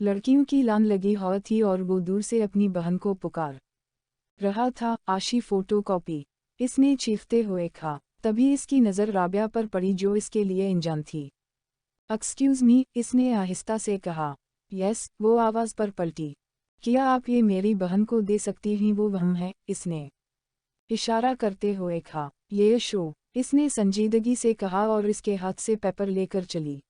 लड़कियों की लान लगी हुई थी और वो दूर से अपनी बहन को पुकार रहा था, आशी फोटोकॉपी। इसने चीखते हुए कहा। तभी इसकी नज़र राबिया पर पड़ी जो इसके लिए अनजान थी। एक्सक्यूज़ मी, इसने आहिस्ता से कहा। यस, वो आवाज़ पर पलटी। क्या आप ये मेरी बहन को दे सकती हैं? वो वह है, इसने इशारा करते हुए कहा। ये शो, इसने संजीदगी से कहा और इसके हाथ से पेपर लेकर चली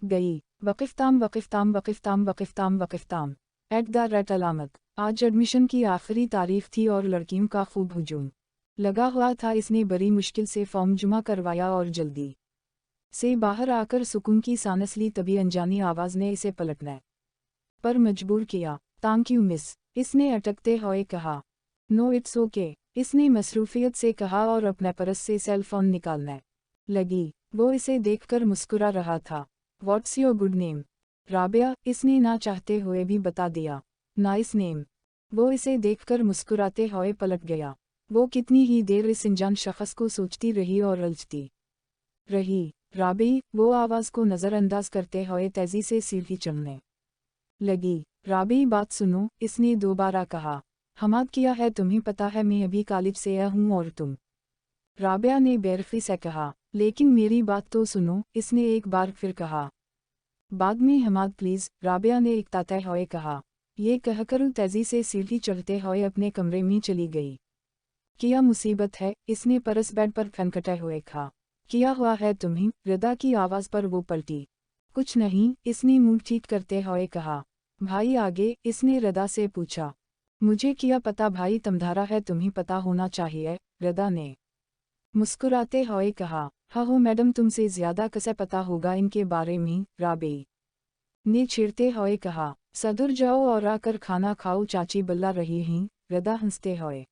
गई। वक़िफ़ताम वक़िफ़ताम वक़िफ़ताम वक़िफ़ताम वक़िफ़ताम @ अलामत। आज एडमिशन की आखिरी तारीख थी और लड़कियों का खूब हुजूम लगा हुआ था। इसने बड़ी मुश्किल से फॉर्म जमा करवाया और जल्दी से बाहर आकर सुकून की सांस ली। तभी अनजानी आवाज़ ने इसे पलटने पर मजबूर किया। थैंक यू मिस, इसने अटकते हुए कहा। नो इट्स ओके, इसने मसरूफियत से कहा और अपने पर्स से सेल फोन निकालने लगी। वो इसे देखकर मुस्कुरा रहा था। What's your good name? Rabia, इसने ना चाहते हुए भी बता दिया। Nice name. वो इसे देखकर मुस्कुराते हुए पलट गया। वो कितनी ही देर इस अनजान शख्स को सोचती रही और उलझती रही। राबी, वो आवाज़ को नज़रअंदाज करते हुए तेज़ी से सीढ़ी चढ़ने लगी। राबी, बात सुनो, इसने दोबारा कहा। हमाद किया है तुम्हें पता है, मैं अभी कॉलेज से आया हूँ और तुम? राबिया ने बेरखी से कहा। लेकिन मेरी बात तो सुनो, इसने एक बार फिर कहा। बाद में हमाद प्लीज़, राबिया ने इकताते हुए कहा। ये कहकर तेज़ी से सीढ़ी चढ़ते हुए अपने कमरे में चली गई। क्या मुसीबत है? इसने परस बेड पर फनकटे हुए कहा। क्या हुआ है तुम्हें? रदा की आवाज़ पर वो पलटी। कुछ नहीं, इसने मुंह ठीक करते हुए कहा। भाई आगे? इसने रदा से पूछा। मुझे क्या पता भाई, तुम्हारा है, तुम्हें पता होना चाहिए, रदा ने मुस्कुराते हुए कहा। हाँ हो मैडम, तुमसे ज़्यादा कैसे पता होगा इनके बारे में, राबी ने छेड़ते हुए कहा। सदर जाओ और आकर खाना खाओ, चाची बुला रही हैं, रदा हंसते हुए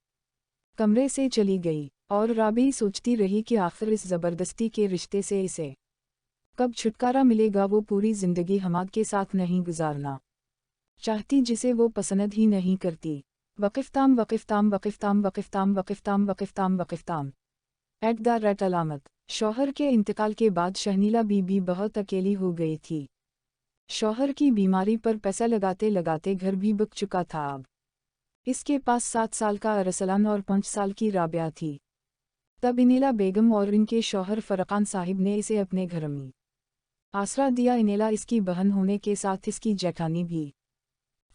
कमरे से चली गई। और राबी सोचती रही कि आखिर इस ज़बरदस्ती के रिश्ते से इसे कब छुटकारा मिलेगा। वो पूरी ज़िंदगी हमाद के साथ नहीं गुजारना चाहती, जिसे वो पसंद ही नहीं करती। वक़िफ़ताम वक़िफ़ताम वक़िफ़ताम वक़िफ़ताम वक़िफ़ताम वक़िफ़ताम वक़िफ़ताम @ अलामत। शौहर के इंतकाल के बाद शहनीला बीबी बहुत अकेली हो गई थी। शौहर की बीमारी पर पैसा लगाते लगाते घर भी बिक चुका था। अब इसके पास 7 साल का अरसलान और 5 साल की राबिया थी। तब इनेला बेगम और इनके शौहर फ़रक़ान साहिब ने इसे अपने घर में आसरा दिया। इनेला इसकी बहन होने के साथ इसकी जेठानी भी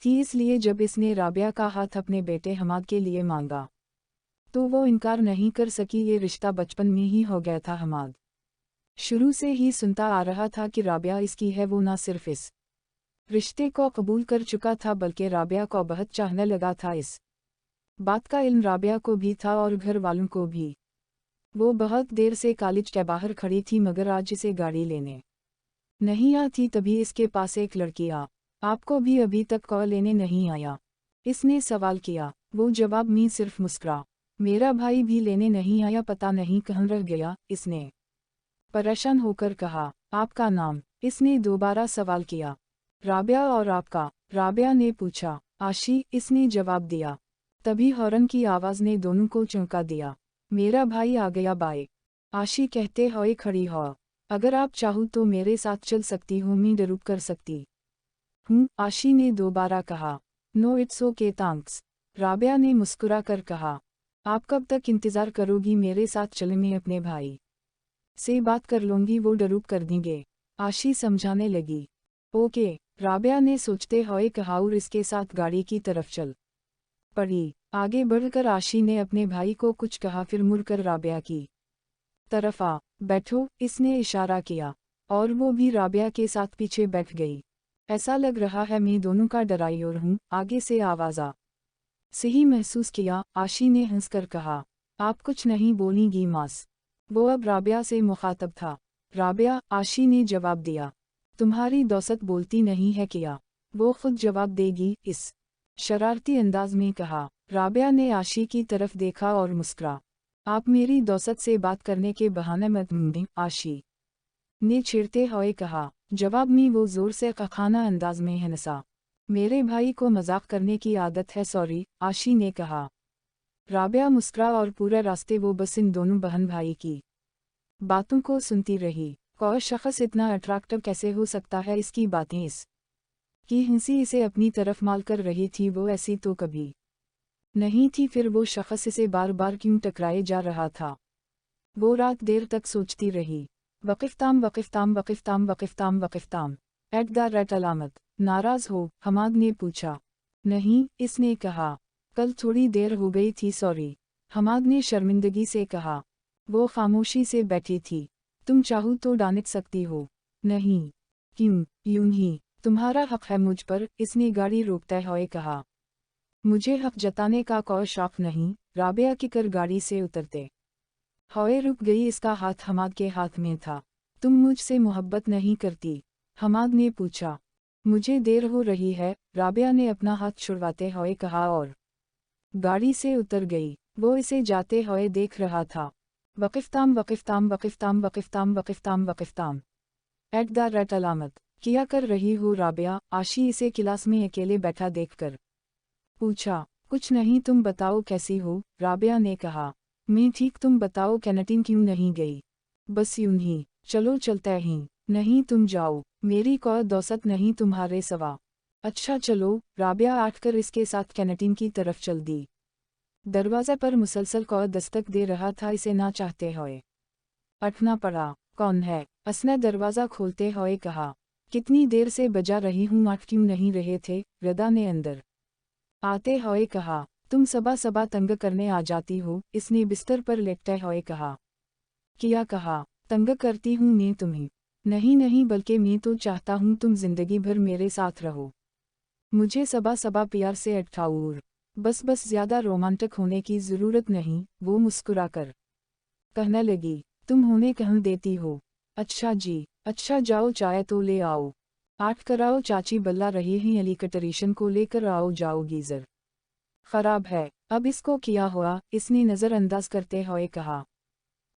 थी, इसलिए जब इसने राबिया का हाथ अपने बेटे हमाद के लिए मांगा तो वो इनकार नहीं कर सकी। ये रिश्ता बचपन में ही हो गया था। हमाद शुरू से ही सुनता आ रहा था कि राबिया इसकी है। वो ना सिर्फ इस रिश्ते को कबूल कर चुका था बल्कि राबिया को बहुत चाहने लगा था। इस बात का इल्म राबिया को भी था और घर वालों को भी। वो बहुत देर से कॉलेज के बाहर खड़ी थी मगर आज इसे गाड़ी लेने नहीं आती। तभी इसके पास एक लड़की आ। आपको भी अभी तक कॉल लेने नहीं आया? इसने सवाल किया। वो जवाब में सिर्फ मुस्कुरा। मेरा भाई भी लेने नहीं आया, पता नहीं कहाँ रह गया, इसने परेशान होकर कहा। आपका नाम? इसने दोबारा सवाल किया। राबिया। और आपका? राबिया ने पूछा। आशी, इसने जवाब दिया। तभी हॉर्न की आवाज़ ने दोनों को चौंका दिया। मेरा भाई आ गया, बाय। आशी कहते हुए खड़ी हो। अगर आप चाहो तो मेरे साथ चल सकती हूँ, मैं ड्रॉप कर सकती हूँ, आशी ने दोबारा कहा। No it's okay thanks, Rabia ने मुस्कुरा कर कहा। आप कब तक इंतज़ार करोगी? मेरे साथ चले, मैं अपने भाई से बात कर लूँगी, वो ड्रॉप कर देंगे, आशी समझाने लगी। ओके, राबिया ने सोचते हुए कहा और इसके साथ गाड़ी की तरफ चल पड़ी। आगे बढ़कर आशी ने अपने भाई को कुछ कहा, फिर मुड़कर राबिया की तरफ आ बैठो, इसने इशारा किया और वो भी राबिया के साथ पीछे बैठ गई। ऐसा लग रहा है मैं दोनों का ड्राइवर हूँ, आगे से आवाज़ आ सही महसूस किया, आशी ने हंसकर कहा। आप कुछ नहीं बोलेंगी मास? वो अब राबिया से मुखातब था। राबिया, आशी ने जवाब दिया। तुम्हारी दोस्त बोलती नहीं है क्या? वो खुद जवाब देगी, इस शरारती अंदाज में कहा। राबिया ने आशी की तरफ देखा और मुस्कुरा। आप मेरी दोस्त से बात करने के बहाने मत ढूंढें, आशी ने छेड़ते हुए कहा। जवाब में वो जोर से खाना अंदाज में हंसा। मेरे भाई को मजाक करने की आदत है, सॉरी, आशी ने कहा। राबिया मुस्कुरा और पूरे रास्ते वो बस इन दोनों बहन भाई की बातों को सुनती रही। कोई शख्स इतना अट्रैक्टिव कैसे हो सकता है? इसकी बातें इस कि हंसी इसे अपनी तरफ माल कर रही थी, वो ऐसी तो कभी नहीं थी। फिर वो शख्स इसे बार बार क्यों टकराए जा रहा था। वो रात देर तक सोचती रही। वक़िफ़ताम वक़िफ़ताम वक़िफ़ताम वक़िफ़ताम वक़िफ़ताम @ अलामत। नाराज़ हो? हमाद ने पूछा। नहीं, इसने कहा। कल थोड़ी देर हो गई थी, सॉरी। हमाद ने शर्मिंदगी से कहा। वो खामोशी से बैठी थी। तुम चाहो तो डांट सकती हो। नहीं। क्यों? यूं ही। तुम्हारा हक है मुझ पर, इसने गाड़ी रोकते हुए कहा। मुझे हक जताने का कोई शौक नहीं, राबिया की कर गाड़ी से उतरते हुए रुक गई। इसका हाथ हमाद के हाथ में था। तुम मुझसे मोहब्बत नहीं करती? हमाद ने पूछा। मुझे देर हो रही है, राबिया ने अपना हाथ छुड़वाते हुए कहा और गाड़ी से उतर गई। वो इसे जाते हुए देख रहा था। वक़िफ़ताम वक़िफ़ताम वक़िफ़ताम वक़िफ़ताम वक़िफ़ताम वक़िफ़ताम @ अलामत। क्या कर रही हो राबिया? आशी इसे क्लास में अकेले बैठा देखकर पूछा। कुछ नहीं, तुम बताओ कैसी हो? राबिया ने कहा। मैं ठीक, तुम बताओ कैंटीन क्यों नहीं गई? बस यूं ही। चलो चलते ही। नहीं, तुम जाओ, मेरी कोई दोस्त नहीं तुम्हारे सवा। अच्छा चलो। राबिया आठकर इसके साथ कैंटीन की तरफ चल दी। दरवाजे पर मुसलसल कोई दस्तक दे रहा था, इसे ना चाहते हुए उठना पड़ा। कौन है? उसने दरवाज़ा खोलते हुए कहा। कितनी देर से बजा रही हूँ, आठ क्यों नहीं रहे थे? रदा ने अंदर आते हुए कहा। तुम सबा सबा तंग करने आ जाती हो, इसने बिस्तर पर लेटते हुए कहा। क्या कहा? तंग करती हूँ मैं तुम्हें? नहीं नहीं, बल्कि मैं तो चाहता हूँ तुम जिंदगी भर मेरे साथ रहो। मुझे सबा सबा प्यार से अटकाओ। बस बस, ज्यादा रोमांटिक होने की ज़रूरत नहीं, वो मुस्कुराकर कहने लगी। तुम होने कह देती हो। अच्छा जी, अच्छा जाओ चाय तो ले आओ। आठ कराओ, चाची बल्ला रही हैं, एलिकटरीशन को लेकर आओ, जाओ, गीज़र खराब है। अब इसको क्या हुआ? इसने नज़रअंदाज करते हुए कहा।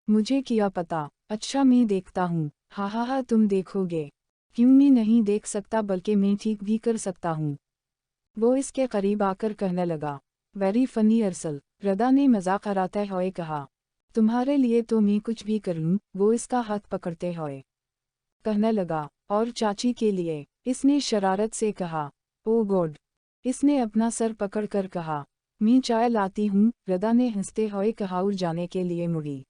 मुझे क्या पता। अच्छा मैं देखता हूँ। हा, तुम देखोगे? क्यों मैं नहीं देख सकता, बल्कि मैं ठीक भी कर सकता हूँ। वो इसके करीब आकर कहने लगा। वेरी फनी अरसल, रदा ने मजाक कराते हुए कहा। तुम्हारे लिए तो मैं कुछ भी कर लूँ, वो इसका हाथ पकड़ते हुए कहने लगा। और चाची के लिए? इसने शरारत से कहा। ओ गॉड, इसने अपना सर पकड़कर कहा। मैं चाय लाती हूँ, रदा ने हंसते हुए कहा और जाने के लिए मुड़ी।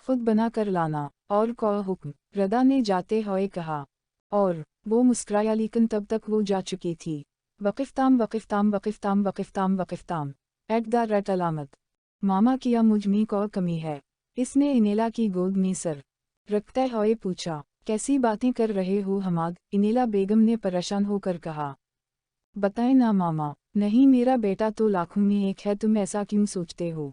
खुद बना कर लाना। और को हुक्म, रदा ने जाते हुए कहा। और वो मुस्कुराया, लेकिन तब तक वो जा चुकी थी। वक़िफ़ताम वक़िफ़ताम वक़िफ़ताम वक़िफ़ताम वक़िफ़ताम @ अलामत। मामा, किया मुझ में को कमी है? इसने इनेला की गोद में सर रखते हुए पूछा। कैसी बातें कर रहे हो हमाद? इनेला बेगम ने परेशान होकर कहा। बताएं ना मामा। नहीं, मेरा बेटा तो लाखों में एक है, तुम ऐसा क्यों सोचते हो?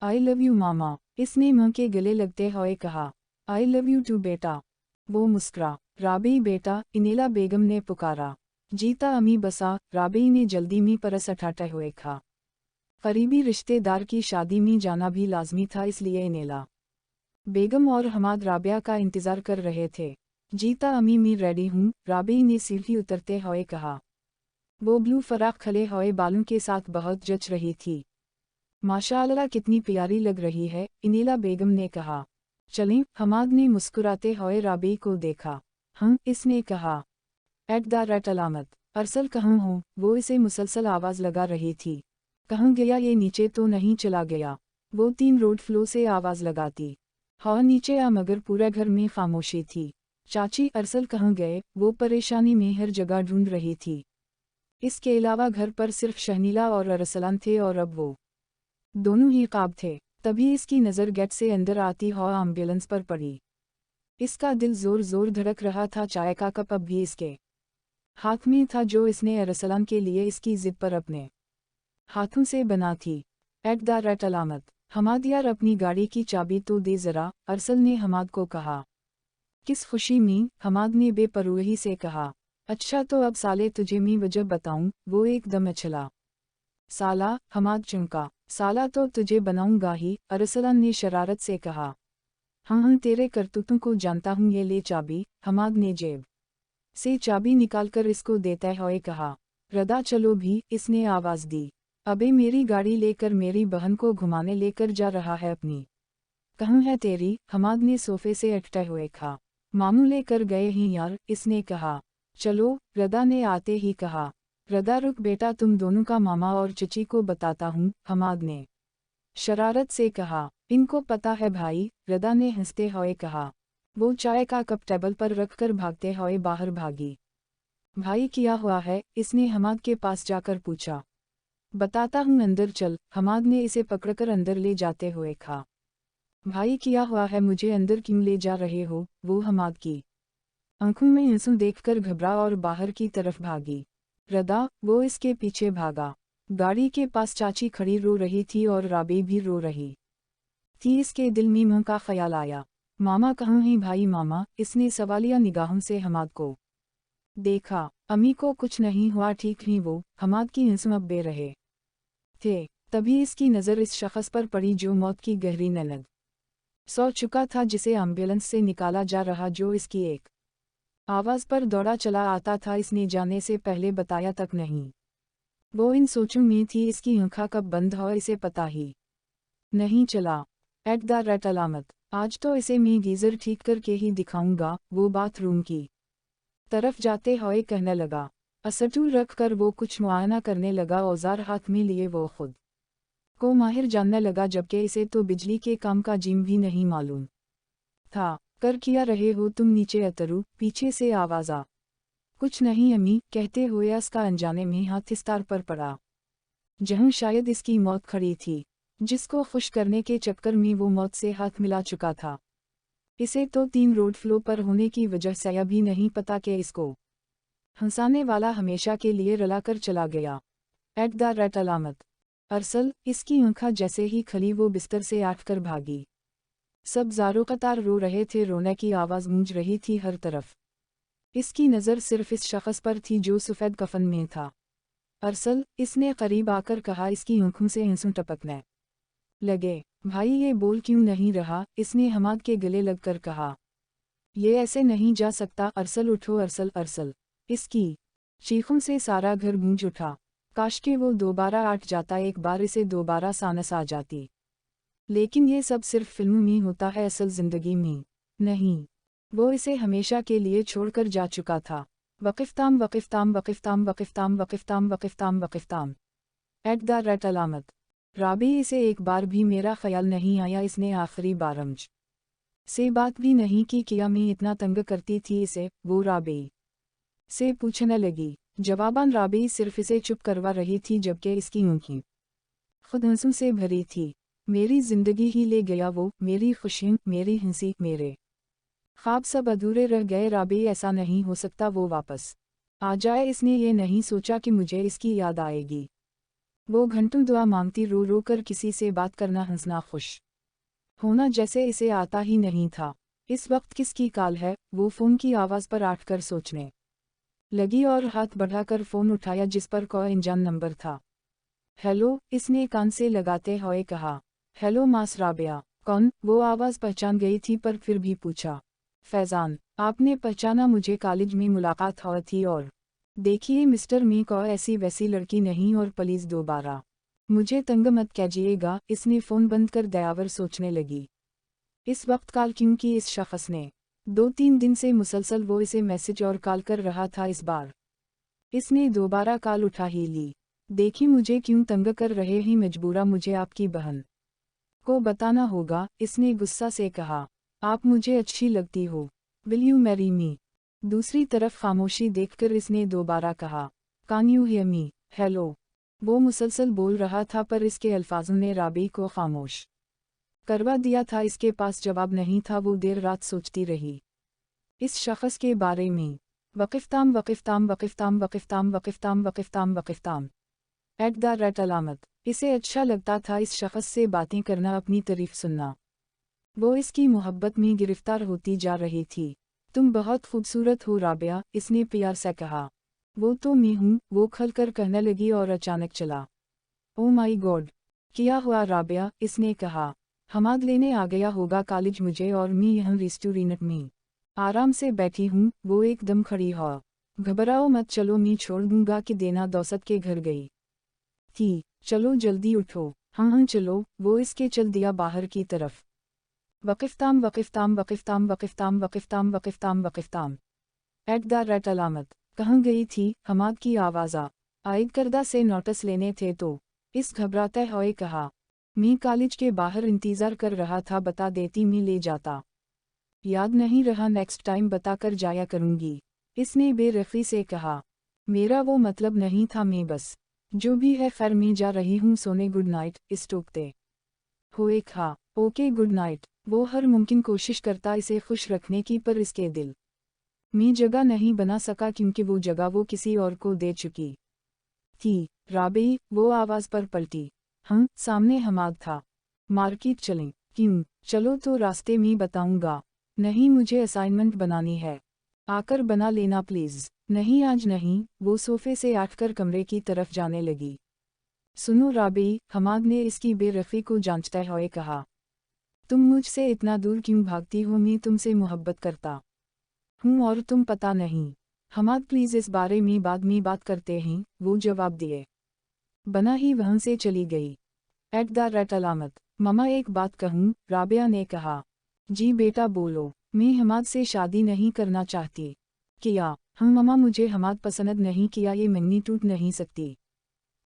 आई लव यू मामा, इसने मां के गले लगते हुए कहा। आई लव यू टू बेटा। वो मुस्कुरा। राबी बेटा, इनेला बेगम ने पुकारा। जीता अमी बसा, राबी ने जल्दी में परस उठाते हुए कहा। करीबी रिश्तेदार की शादी में जाना भी लाजमी था, इसलिए इनेला बेगम और हमाद राबिया का इंतज़ार कर रहे थे। जीता अमी, मैं रेडी हूँ, राबी ने सीढ़ी उतरते हुए कहा। वो ब्लू फराक खले हुए बालों के साथ बहुत जच रही थी। माशाअल्लाह, कितनी प्यारी लग रही है, इनेला बेगम ने कहा। चलें? हमाद ने मुस्कुराते हुए राबी को देखा। हम, इसने कहा। @ अलामत। अरसल कहाँ हो? वो इसे मुसलसल आवाज़ लगा रही थी। कहाँ गया ये? नीचे तो नहीं चला गया? वो 3 रोड फ्लो से आवाज़ लगाती। हाँ नीचे आ, मगर पूरे घर में खामोशी थी। चाची, अरसल कहाँ गए? वो परेशानी में हर जगह ढूंढ रही थी। इसके अलावा घर पर सिर्फ शहनीला और अरसलान थे, और अब वो दोनों ही ख्वाब थे। तभी इसकी नज़र गेट से अंदर आती हुई एम्बुलेंस पर पड़ी। इसका दिल जोर जोर धड़क रहा था। चाय का कप अब भी इसके हाथ में था, जो इसने अरसलान के लिए इसकी जिद पर अपने हाथों से बना थी। @ अलामत। हमाद यार, अपनी गाड़ी की चाबी तो दे ज़रा, अरसल ने हमाद को कहा। किस खुशी में? हमाद ने बेपरवाही से कहा। अच्छा तो अब साले तुझे मैं वजह बताऊं? वो एकदम उछला। साला? हमाद चुनका। साला तो तुझे बनाऊंगा ही, अरसलान ने शरारत से कहा। हाँ, तेरे करतूतों को जानता हूँ, ये ले चाबी। हमाद ने जेब से चाबी निकालकर इसको देते हुए कहा। रदा चलो भी, इसने आवाज़ दी। अबे मेरी गाड़ी लेकर मेरी बहन को घुमाने लेकर जा रहा है अपनी। कहाँ है तेरी? हमाद ने सोफे से उठते हुए कहा। मामू लेकर गए हैं यार, इसने कहा। चलो, रदा ने आते ही कहा। रदा रुक बेटा, तुम दोनों का मामा और चची को बताता हूँ, हमाद ने शरारत से कहा। इनको पता है भाई, रदा ने हंसते हुए कहा। वो चाय का कप टेबल पर रखकर भागते हुए बाहर भागी। भाई क्या हुआ है, इसने हमाद के पास जाकर पूछा। बताता हूँ, अंदर चल, हमाद ने इसे पकड़कर अंदर ले जाते हुए कहा। भाई क्या हुआ है, मुझे अंदर क्यों ले जा रहे हो, वो हमाद की आंखों में आंसू देखकर घबरा और बाहर की तरफ भागी। रदा, वो इसके पीछे भागा। गाड़ी के पास चाची खड़ी रो रही थी और राबी भी रो रही थी। इसके दिल में मुंह का ख्याल आया। मामा कहाँ हैं भाई मामा, इसने सवालिया निगाहों से हमाद को देखा। अम्मी को कुछ नहीं हुआ, ठीक ही वो, हमाद की आंसू अब बह रहे थे। तभी इसकी नज़र इस शख्स पर पड़ी जो मौत की गहरी नलद सो चुका था, जिसे एम्बुलेंस से निकाला जा रहा, जो इसकी एक आवाज़ पर दौड़ा चला आता था। इसने जाने से पहले बताया तक नहीं। वो इन सोचों में थी, इसकी आँखें कब बंद हो इसे पता ही नहीं चला। एट द रेट अलामत, आज तो इसे मैं गीज़र ठीक करके ही दिखाऊंगा, वो बाथरूम की तरफ जाते हुए कहने लगा। असटूल रख कर वो कुछ मुआयना करने लगा। औजार हाथ में लिए वो खुद को माहिर जानने लगा, जबकि इसे तो बिजली के काम का जिम भी नहीं मालूम था। कर किया रहे हो तुम, नीचे उतरो, पीछे से आवाज़ आ। कुछ नहीं अम्मी, कहते हुए इसका अनजाने में हाथ इस तार पर पड़ा जहाँ शायद इसकी मौत खड़ी थी, जिसको खुश करने के चक्कर में वो मौत से हाथ मिला चुका था। इसे तो 3 रोड फ्लो पर होने की वजह से यह भी नहीं पता कि इसको हंसाने वाला हमेशा के लिए रुलाकर चला गया। एट द रेट अलामत, अरसल, इसकी आँखें जैसे ही खली वो बिस्तर से आठकर भागी। सब ज़ारो कतार रो रहे थे, रोने की आवाज़ गूंज रही थी हर तरफ। इसकी नज़र सिर्फ इस शख्स पर थी जो सफ़ेद कफन में था। अरसल, इसने करीब आकर कहा। इसकी आँखों से आंसू टपकने लगे। भाई ये बोल क्यों नहीं रहा, इसने हमाद के गले लगकर कहा। ये ऐसे नहीं जा सकता, अरसल उठो, अरसल अरसल। इसकी चीखों से सारा घर गूंज उठा। काश के वो दोबारा आठ जाता, एक बार इसे दोबारा सानस आ जाती। लेकिन ये सब सिर्फ फिल्म में होता है, असल जिंदगी में नहीं। वो इसे हमेशा के लिए छोड़कर जा चुका था। वक़िफ़ताम वक़िफ़ताम वक़िफ़ताम वक़िफ़ताम वक़िफ़ताम वक़िफ़ताम वक़िफ़ताम। एट द रेट अलामत, राबी, इसे एक बार भी मेरा ख्याल नहीं आया, इसने आखिरी बार अम्ज से बात भी नहीं की, किया मैं इतना तंग करती थी इसे, वो राबी से पूछने लगी। जवाबन राबी सिर्फ इसे चुप करवा रही थी, जबकि इसकी आँखें खुद आंसू से भरी थी। मेरी जिंदगी ही ले गया वो, मेरी खुशियाँ, मेरी हंसी, मेरे ख्वाब सब अधूरे रह गए। राबी, ऐसा नहीं हो सकता वो वापस आ जाए। इसने ये नहीं सोचा कि मुझे इसकी याद आएगी। वो घंटों दुआ मांगती, रो रो कर किसी से बात करना, हंसना, खुश होना, जैसे इसे आता ही नहीं था। इस वक्त किसकी कॉल है, वो फ़ोन की आवाज़ पर आठकर सोचने लगी और हाथ बढ़ाकर फ़ोन उठाया, जिस पर कोई अनजान नंबर था। हेलो, इसने कान से लगाते हुए कहा। हेलो मास राबिया। कौन, वो आवाज़ पहचान गई थी पर फिर भी पूछा। फैज़ान, आपने पहचाना मुझे, कॉलेज में मुलाकात हुई थी। और देखिए मिस्टर, मैं कोई ऐसी वैसी लड़की नहीं, और प्लीज़ दोबारा मुझे तंग मत कीजिएगा। इसने फ़ोन बंद कर दयावर सोचने लगी। इस वक्त कॉल क्योंकि इस शख्स ने 2-3 दिन से मुसलसल वो इसे मैसेज और कॉल कर रहा था। इस बार इसने दोबारा कॉल उठा ही ली। देखी, मुझे क्यों तंग कर रहे हैं, मजबूरा मुझे आपकी बहन को बताना होगा, इसने गुस्सा से कहा। आप मुझे अच्छी लगती हो, विल यू मैरी मी। दूसरी तरफ खामोशी देखकर इसने दोबारा कहा। कान यू हियर मी। हेलो। वो मुसलसल बोल रहा था, पर इसके अल्फाजों ने राबी को खामोश करवा दिया था। इसके पास जवाब नहीं था। वो देर रात सोचती रही इस शख्स के बारे में। वक़िफ़ताम वक़िफ़ताम वक़िफ़ताम वक़िफ़ताम वक़िफ़ताम वक़िफ़ताम वक़िफ़ताम। एट द रेट अलामत, इसे अच्छा लगता था इस शख्स से बातें करना, अपनी तारीफ सुनना। वो इसकी मोहब्बत में गिरफ्तार होती जा रही थी। तुम बहुत खूबसूरत हो राबिया, इसने प्यार से कहा। वो तो मैं हूँ, वो खलकर कहने लगी और अचानक चला। ओ माई गॉड, क्या हुआ राबिया, इसने कहा। हमाद लेने आ गया होगा कॉलेज मुझे, और मैं यहाँ रेस्टोरेंट में आराम से बैठी हूँ। वो एकदम खड़ी हो। घबराओ मत, चलो, मैं छोड़ दूंगा कि देना दौसत के घर गई थी। चलो जल्दी उठो। हाँ हाँ चलो। वो इसके चल दिया बाहर की तरफ। वक़िफ़ताम वक़िफ़ताम वक़िफ़ताम वक़िफ़ताम वक़िफ़ताम वक़िफ़ताम वक़िफ़ताम। एट द रेट अलामत, कहाँ गई थी? हमाद की आवाज़ आयद करदा से नोटिस लेने थे तो इस घबराते हुए कहा। मैं कॉलेज के बाहर इंतज़ार कर रहा था, बता देती मैं ले जाता। याद नहीं रहा, नेक्स्ट टाइम बताकर जाया करूँगी, इसने बेरफ़ी से कहा। मेरा वो मतलब नहीं था, मैं बस जो भी है खैर मैं जा रही हूँ सोने, गुड नाइट। इस टोकते हुए कहा। Okay good night. वो हर मुमकिन कोशिश करता इसे खुश रखने की, पर इसके दिल में जगह नहीं बना सका क्योंकि वो जगह वो किसी और को दे चुकी थी। राबेई वो आवाज़ पर पलटी। सामने हमाद था। मार्केट चलें? क्यों? चलो तो रास्ते में बताऊंगा। नहीं मुझे असाइनमेंट बनानी है, आकर बना लेना प्लीज़। नहीं आज नहीं। वो सोफे से उठकर कमरे की तरफ जाने लगी। सुनो राबेई, हमाद ने इसकी बेरफ़ी को जांचते हुए कहा। तुम मुझसे इतना दूर क्यों भागती हो? मैं तुमसे मोहब्बत करता हूँ और तुम पता नहीं। हमाद प्लीज़ इस बारे में बाद में बात करते हैं, वो जवाब दिए बना ही वहाँ से चली गई। एट द रेट अलामत। ममा एक बात कहूँ? राबिया ने कहा। जी बेटा बोलो। मैं हमाद से शादी नहीं करना चाहती। किया? ममा मुझे हमाद पसंद नहीं किया, ये मन्नी टूट नहीं सकती।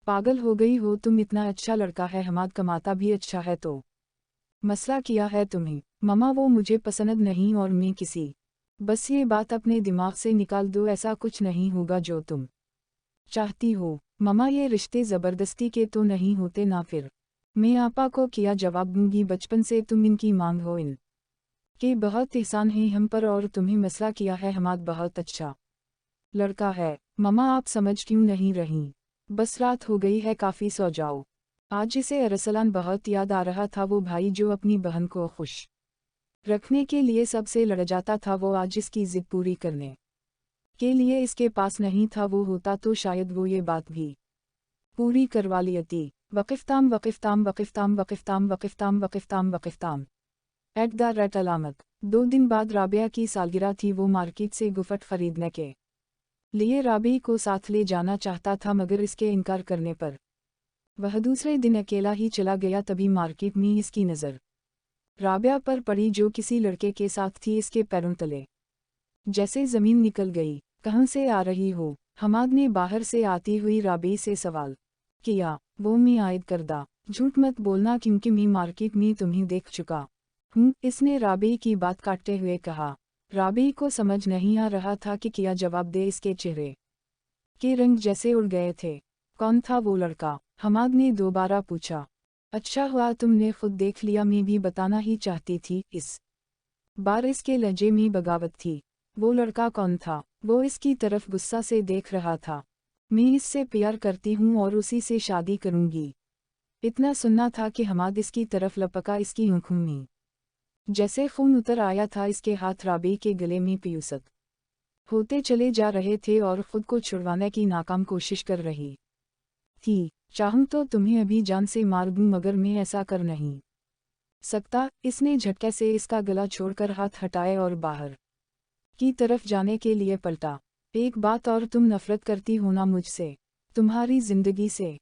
पागल हो गई हो तुम? इतना अच्छा लड़का है, हमाद कमाता भी अच्छा है, तो मसला किया है तुम्हें? ममा वो मुझे पसंद नहीं और मैं किसी, बस ये बात अपने दिमाग से निकाल दो, ऐसा कुछ नहीं होगा जो तुम चाहती हो। ममा ये रिश्ते ज़बरदस्ती के तो नहीं होते ना, फिर मैं आपा को क्या जवाब दूंगी? बचपन से तुम इनकी मांग हो, इन के बहुत एहसान है हम पर, और तुम्हें मसला किया है, हमाद बहुत अच्छा लड़का है। ममा आप समझ क्यों नहीं रही? बस रात हो गई है, काफ़ी सो जाओ। आज इसे अरसलान बहुत याद आ रहा था, वो भाई जो अपनी बहन को खुश रखने के लिए सबसे लड़ जाता था, वो आज इसकी जिद पूरी करने के लिए इसके पास नहीं था। वो होता तो शायद वो ये बात भी पूरी करवा लेती। वक़िफ़ताम वक़िफ़ताम वक़िफ़ताम वक़िफ़ताम वक़िफ़ताम वक़िफ़ताम वक़िफ़ताम। एट द रेट अलामत। 2 दिन बाद राबिया की सालगिरह थी। वो मार्केट से गुफ्त खरीदने के लिए राबी को साथ ले जाना चाहता था, मगर इसके इनकार करने पर वह दूसरे दिन अकेला ही चला गया। तभी मार्केट में इसकी नज़र राबिया पर पड़ी, जो किसी लड़के के साथ थी। इसके पैरों तले जैसे ज़मीन निकल गई। कहाँ से आ रही हो? हमाद ने बाहर से आती हुई राबी से सवाल किया। वो मैं आयद करदा। झूठ मत बोलना क्योंकि मैं मार्केट में तुम्हें देख चुका हूँ, इसने राबी की बात काटते हुए कहा। राबी को समझ नहीं आ रहा था कि क्या जवाब दे। इसके चेहरे के रंग जैसे उड़ गए थे। कौन था वो लड़का? हमाद ने दोबारा पूछा। अच्छा हुआ तुमने खुद देख लिया, मैं भी बताना ही चाहती थी। इस बार इसके लहजे में बगावत थी। वो लड़का कौन था? वो इसकी तरफ गुस्सा से देख रहा था। मैं इससे प्यार करती हूँ और उसी से शादी करूँगी। इतना सुनना था कि हमाद इसकी तरफ लपका। इसकी आँखों में जैसे खून उतर आया था। इसके हाथ राबी के गले में पियुसत होते चले जा रहे थे और खुद को छुड़वाने की नाकाम कोशिश कर रही थी। चाहूँ तो तुम्हें अभी जान से मार दूँ, मगर मैं ऐसा कर नहीं सकता। इसने झटके से इसका गला छोड़कर हाथ हटाए और बाहर की तरफ जाने के लिए पलटा। एक बात और, तुम नफरत करती हो ना मुझसे? तुम्हारी जिंदगी से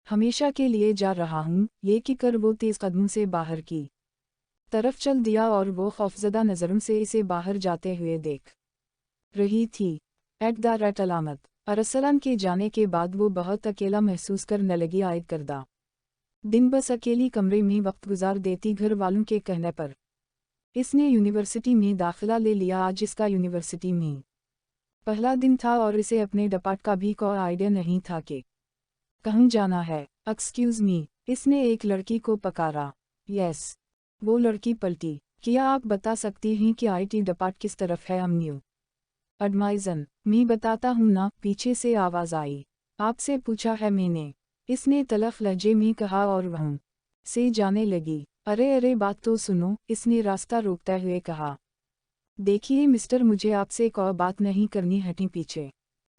हमेशा के लिए जा रहा हूँ, ये कहकर वो तेज कदमों से बाहर की तरफ चल दिया और वो खौफजदा नज़रों से इसे बाहर जाते हुए देख रही थी। एट द रेट अलामत। अरसलान के जाने के बाद वो बहुत अकेला महसूस करने लगी। आयद करदा दिन बस अकेली कमरे में वक्त गुजार देती, घर वालों के कहने पर इसने यूनिवर्सिटी में दाखिला ले लिया। आज इसका यूनिवर्सिटी में पहला दिन था और इसे अपने डिपार्ट का भी कोई आइडिया नहीं था कि कहाँ जाना है। एक्सक्यूज़ मी, इसने एक लड़की को पकारा। यस। वो लड़की पलटी। क्या आप बता सकती हैं कि IT डिपार्ट किस तरफ है? अमन्यू एडमाइजन। मैं बताता हूँ ना, पीछे से आवाज़ आई। आपसे पूछा है मैंने, इसने तलख लहजे में कहा और वहाँ से जाने लगी। अरे अरे बात तो सुनो, इसने रास्ता रोकते हुए कहा। देखिए मिस्टर, मुझे आपसे कोई बात नहीं करनी, हटी पीछे।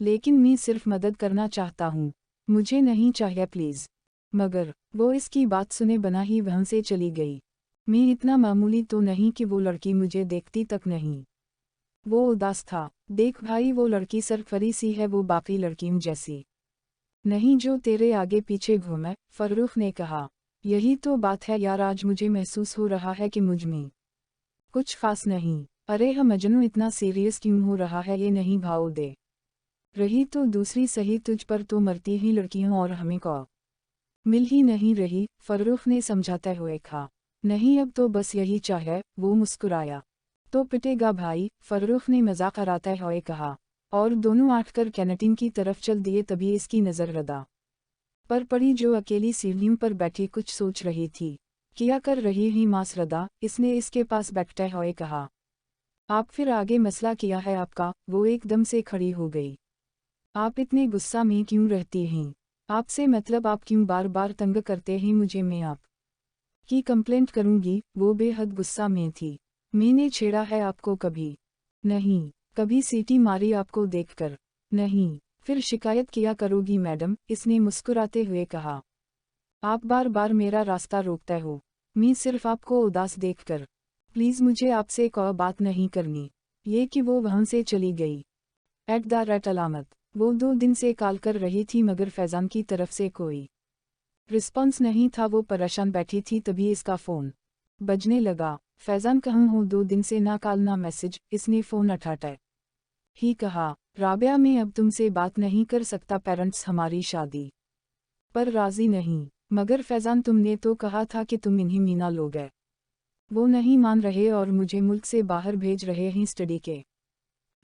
लेकिन मैं सिर्फ मदद करना चाहता हूँ, मुझे नहीं चाहिए प्लीज़। मगर वो इसकी बात सुने बना ही वहाँ से चली गई। मैं इतना मामूली तो नहीं कि वो लड़की मुझे देखती तक नहीं। वो उदास था। देख भाई, वो लड़की सरफरी सी है, वो बाकी लड़कियों जैसी नहीं जो तेरे आगे पीछे घूमे, फर्रुख ने कहा। यही तो बात है यार, आज मुझे महसूस हो रहा है कि मुझ में कुछ खास नहीं। अरे हम मजनू, इतना सीरियस क्यों हो रहा है? ये नहीं भाव दे। रही तो दूसरी सही, तुझ पर तो मरती ही लड़कियों और हमें को मिल ही नहीं रही, फर्रुख ने समझाते हुए कहा। नहीं अब तो बस यही चाहे, वो मुस्कुराया। तो पिटेगा भाई, फर्रुख ने मजाक कराते हुए कहा, और दोनों आठकर कैंटीन की तरफ चल दिए। तभी इसकी नज़र रदा पर पड़ी जो अकेली सीढ़ियों पर बैठी कुछ सोच रही थी। क्या कर रही ही मास रदा, इसने इसके पास बैठते हुए कहा। आप फिर आगे मसला क्या है आपका? वो एकदम से खड़ी हो गई। आप इतने गुस्सा में क्यों रहती हैं? आपसे मतलब आप क्यों बार बार तंग करते हैं मुझे? मैं आप की कंप्लेंट करूंगी। वो बेहद गुस्सा में थी। मैंने छेड़ा है आपको? कभी नहीं। कभी सीटी मारी आपको देखकर? नहीं। फिर शिकायत किया करोगी मैडम, इसने मुस्कुराते हुए कहा। आप बार बार मेरा रास्ता रोकते हो। मैं सिर्फ आपको उदास देखकर। प्लीज़ मुझे आपसे कोई बात नहीं करनी। ये कि वो वहाँ से चली गई। @ अलामत। वो 2 दिन से कॉल कर रही थी मगर फैज़ान की तरफ से कोई रिस्पॉन्स नहीं था। वो परेशान बैठी थी, तभी इसका फ़ोन बजने लगा। फैज़ान कहाँ हो? 2 दिन से ना कॉल ना मैसेज। इसने फ़ोन उठाते ही कहा, राबिया मैं अब तुमसे बात नहीं कर सकता। पेरेंट्स हमारी शादी पर राज़ी नहीं। मगर फैज़ान तुमने तो कहा था कि तुम इन्हीं मीना लोगे। वो नहीं मान रहे और मुझे मुल्क से बाहर भेज रहे हैं स्टडी के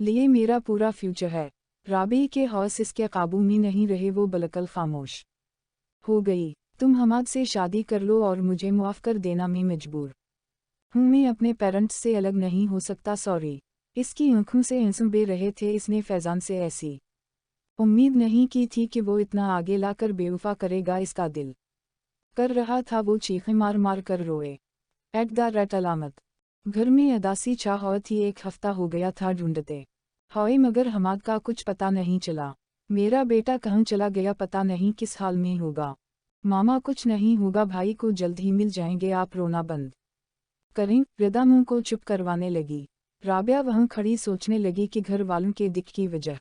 लिए। मेरा पूरा फ्यूचर है। राबी के हौस इसके काबू में नहीं रहे। वो बलकल खामोश हो गई। तुम हमाद से शादी कर लो और मुझे मुआफ़ कर देना, मैं मजबूर हूँ। मैं अपने पेरेंट्स से अलग नहीं हो सकता, सॉरी। इसकी आंखों से आंसू बह रहे थे। इसने फैज़ान से ऐसी उम्मीद नहीं की थी कि वो इतना आगे लाकर बेवफा करेगा। इसका दिल कर रहा था वो चीखें मार मार कर रोए। @ अलामत। घर में अदासी छा हुई थी। 1 हफ्ता हो गया था ढूंढते हुए मगर हमाद का कुछ पता नहीं चला। मेरा बेटा कहाँ चला गया, पता नहीं किस हाल में होगा। मामा कुछ नहीं होगा, भाई को जल्द ही मिल जाएंगे। आप रोना बंद करें। रदा मुंह को चुप करवाने लगी। राबिया वहाँ खड़ी सोचने लगी कि घर वालों के दिख की वजह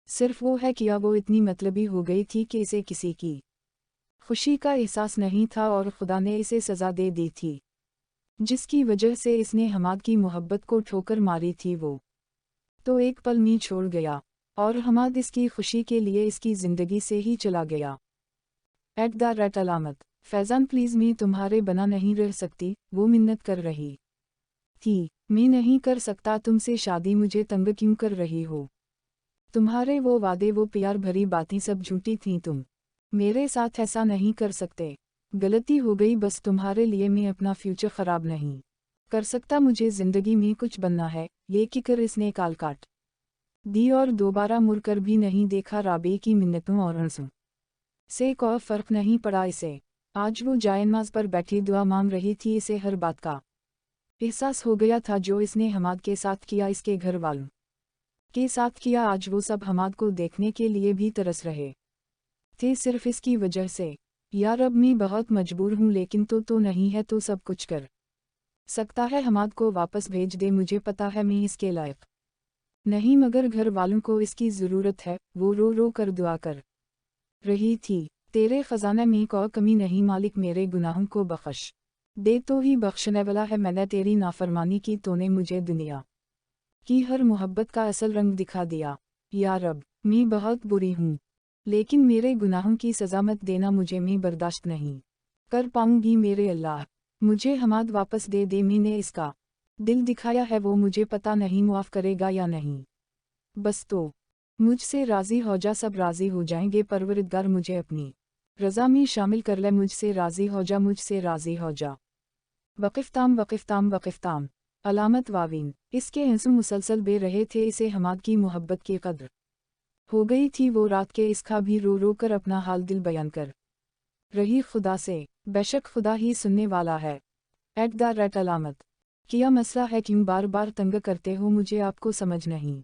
सिर्फ वो है कि वो इतनी मतलबी हो गई थी कि इसे किसी की खुशी का एहसास नहीं था और खुदा ने इसे सज़ा दे दी थी जिसकी वजह से इसने हमाद की मोहब्बत को ठोकर मारी थी। वो तो एक पल में छोड़ गया और हमाद इसकी खुशी के लिए इसकी ज़िंदगी से ही चला गया। @ अलामत। फैज़ान प्लीज़, मैं तुम्हारे बना नहीं रह सकती। वो मिन्नत कर रही थी। मैं नहीं कर सकता तुमसे शादी, मुझे तंग क्यों कर रही हो? तुम्हारे वो वादे, वो प्यार भरी बातें सब झूठी थीं। तुम मेरे साथ ऐसा नहीं कर सकते। गलती हो गई बस, तुम्हारे लिए मैं अपना फ्यूचर ख़राब नहीं कर सकता। मुझे ज़िंदगी में कुछ बनना है। ये कहकर इसने काल काट दी और दोबारा मुड़कर भी नहीं देखा। राबी की मिन्नतों और आंसू से कोई फ़र्क नहीं पड़ा इसे। आज वो जायनमाज़ पर बैठी दुआ मांग रही थी। इसे हर बात का एहसास हो गया था जो इसने हमाद के साथ किया, इसके घर वालों के साथ किया। आज वो सब हमाद को देखने के लिए भी तरस रहे थे, सिर्फ इसकी वजह से। यार अब मैं बहुत मजबूर हूँ, लेकिन तो नहीं है तो सब कुछ कर सकता है। हमाद को वापस भेज दे, मुझे पता है मैं इसके लायक नहीं, मगर घर वालों को इसकी ज़रूरत है। वो रो रो कर दुआ कर रही थी। तेरे ख़जाने में कोई कमी नहीं मालिक, मेरे गुनाहों को बख्श दे तो ही बख्शने वाला है। मैंने तेरी नाफरमानी की, तूने मुझे दुनिया की हर मोहब्बत का असल रंग दिखा दिया। या रब, मैं बहुत बुरी हूँ, लेकिन मेरे गुनाहों की सज़ा मत देना मुझे। मैं बर्दाश्त नहीं कर पाऊंगी मेरे अल्लाह। मुझे हमाद वापस दे दे। मैंने इसका दिल दिखाया है, वो मुझे पता नहीं मुआफ़ करेगा या नहीं। बस तो मुझसे राज़ी हो जा, सब राज़ी हो जाएंगे। परवरदिगार मुझे अपनी रज़ा में शामिल कर ले। मुझसे राज़ी हो जा, मुझसे राज़ी हो जा। वक़िफ़ताम वक़िफ़ताम वक़िफ़ताम। अलामत वावीन। इसके आंसू मुसलसल बह रहे थे। इसे हमाद की मोहब्बत की कद्र हो गई थी। वो रात के इसका भी रो रो कर अपना हाल दिल बयान कर रही खुदा से। बेशक खुदा ही सुनने वाला है। @ अलामत। क्या मसला है? क्यों बार बार तंग करते हो मुझे? आपको समझ नहीं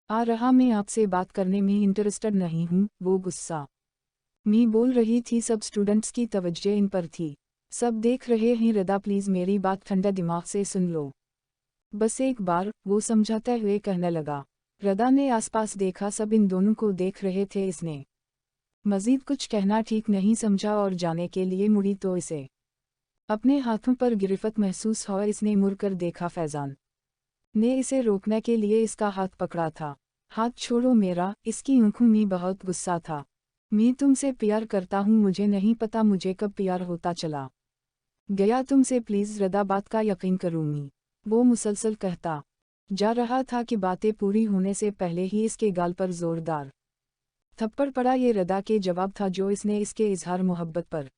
आ रहा मैं आपसे बात करने में इंटरेस्टेड नहीं हूँ। वो गुस्सा मैं बोल रही थी। सब स्टूडेंट्स की तवज्जो इन पर थी। सब देख रहे हैं। रदा प्लीज़ मेरी बात ठंडे दिमाग से सुन लो, बस एक बार। वो समझाते हुए कहने लगा। रदा ने आसपास देखा, सब इन दोनों को देख रहे थे। इसने मज़ीद कुछ कहना ठीक नहीं समझा और जाने के लिए मुड़ी तो इसे अपने हाथों पर गिरफ्त महसूस हुआ। इसने मुड़कर देखा। फैज़ान ने इसे रोकने के लिए इसका हाथ पकड़ा था। हाथ छोड़ो मेरा, इसकी आंखों में बहुत गुस्सा था। मैं तुमसे प्यार करता हूँ, मुझे नहीं पता मुझे कब प्यार होता चला गया तुमसे, प्लीज़ रदा बात का यकीन करूँगी। वो मुसलसल कहता जा रहा था कि बातें पूरी होने से पहले ही इसके गाल पर जोरदार थप्पड़ पड़ा। ये रदा के जवाब था जो इसने इसके इजहार मोहब्बत पर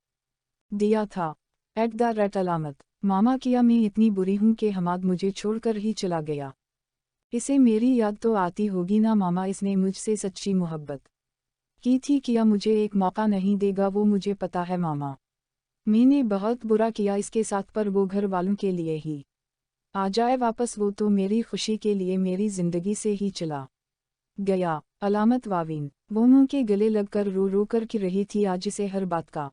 दिया था। एट द रेट अलामत। मामा किया मैं इतनी बुरी हूँ कि हमाद मुझे छोड़कर ही चला गया। इसे मेरी याद तो आती होगी ना मामा, इसने मुझसे सच्ची मोहब्बत की थी, किया मुझे एक मौका नहीं देगा वो मुझे पता है मामा। मैंने बहुत बुरा किया इसके साथ, पर वो घर वालों के लिए ही आ जाए वापस, वो तो मेरी खुशी के लिए मेरी जिंदगी से ही चला गया। अलामत वाविन। वो मुंह के गले लगकर रो रो कर की रही थी। आज इसे हर बात का